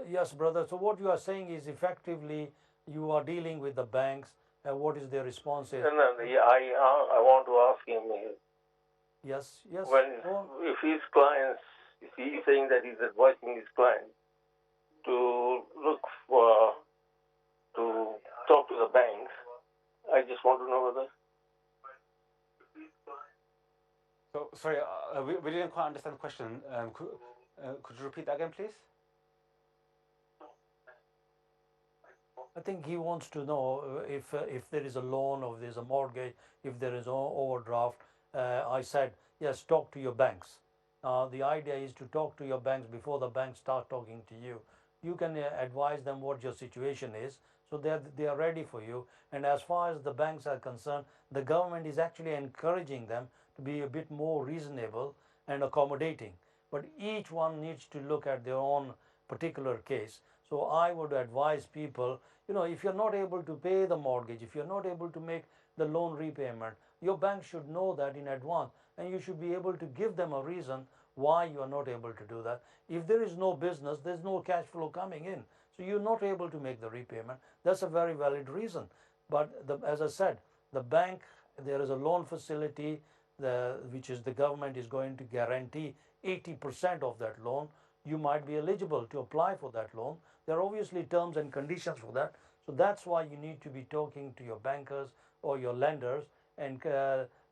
Yes, brother. So what you are saying is effectively you are dealing with the banks and what is their response is? I want to ask him. Yes. If his clients, if he's saying that he's advising his clients to talk to the banks, I just want to know whether. So sorry, we didn't quite understand the question. Could you repeat that again, please? I think he wants to know if there is a loan, or if there is a mortgage, if there is an overdraft. I said, yes, talk to your banks. The idea is to talk to your banks before the banks start talking to you. You can advise them what your situation is, so they are ready for you. And as far as the banks are concerned, the government is actually encouraging them to be a bit more reasonable and accommodating. But each one needs to look at their own particular case. So I would advise people, if you're not able to pay the mortgage, if you're not able to make the loan repayment, your bank should know that in advance, and you should be able to give them a reason why you are not able to do that. If there is no business, there's no cash flow coming in, so you're not able to make the repayment. That's a very valid reason. But as I said, the bank, there is a loan facility which is the government is going to guarantee 80% of that loan. You might be eligible to apply for that loan. There are obviously terms and conditions for that. So that's why you need to be talking to your bankers or your lenders and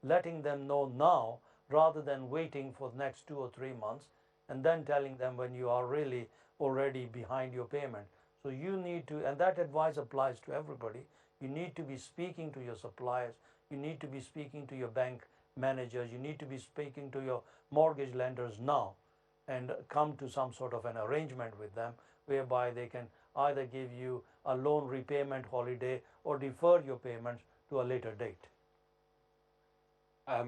letting them know now, rather than waiting for the next 2 or 3 months and then telling them when you are really already behind your payment. So you need to, and that advice applies to everybody, you need to be speaking to your suppliers, you need to be speaking to your bank managers, you need to be speaking to your mortgage lenders now, and come to some sort of an arrangement with them whereby they can either give you a loan repayment holiday or defer your payments to a later date.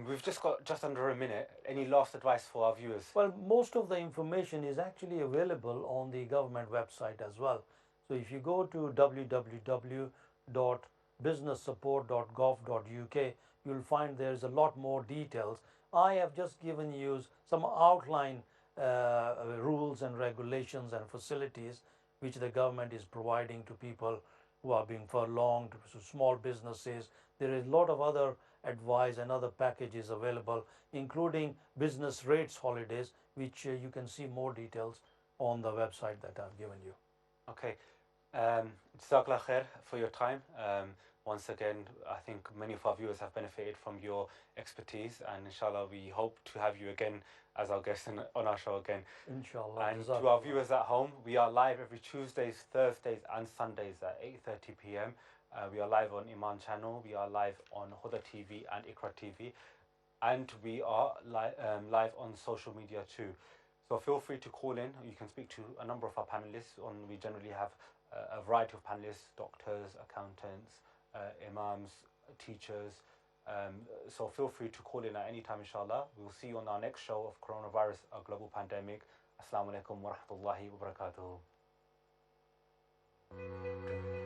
We've just got just under a minute. Any last advice for our viewers? Well, most of the information is actually available on the government website as well. So if you go to www.businesssupport.gov.uk, you'll find there's a lot more details. I have just given you some outline rules and regulations and facilities which the government is providing to people who are being furlonged, so small businesses. There is a lot of other advice and other packages available, including business rates holidays, which you can see more details on the website that I've given you. Okay. Jazakallah khair for your time. Once again, I think many of our viewers have benefited from your expertise, and inshallah we hope to have you again as our guest on our show again. Inshallah. And to our viewers at home, we are live every Tuesdays, Thursdays and Sundays at 8:30 p.m. We are live on Iman channel, we are live on Huda TV and Iqra TV, and we are live on social media too. So feel free to call in. You can speak to a number of our panelists. We generally have a variety of panelists, doctors, accountants, imams, teachers. So feel free to call in at any time, inshallah. We'll see you on our next show of Coronavirus, a Global Pandemic. Assalamu alaikum wa rahmatullahi wa barakatuh.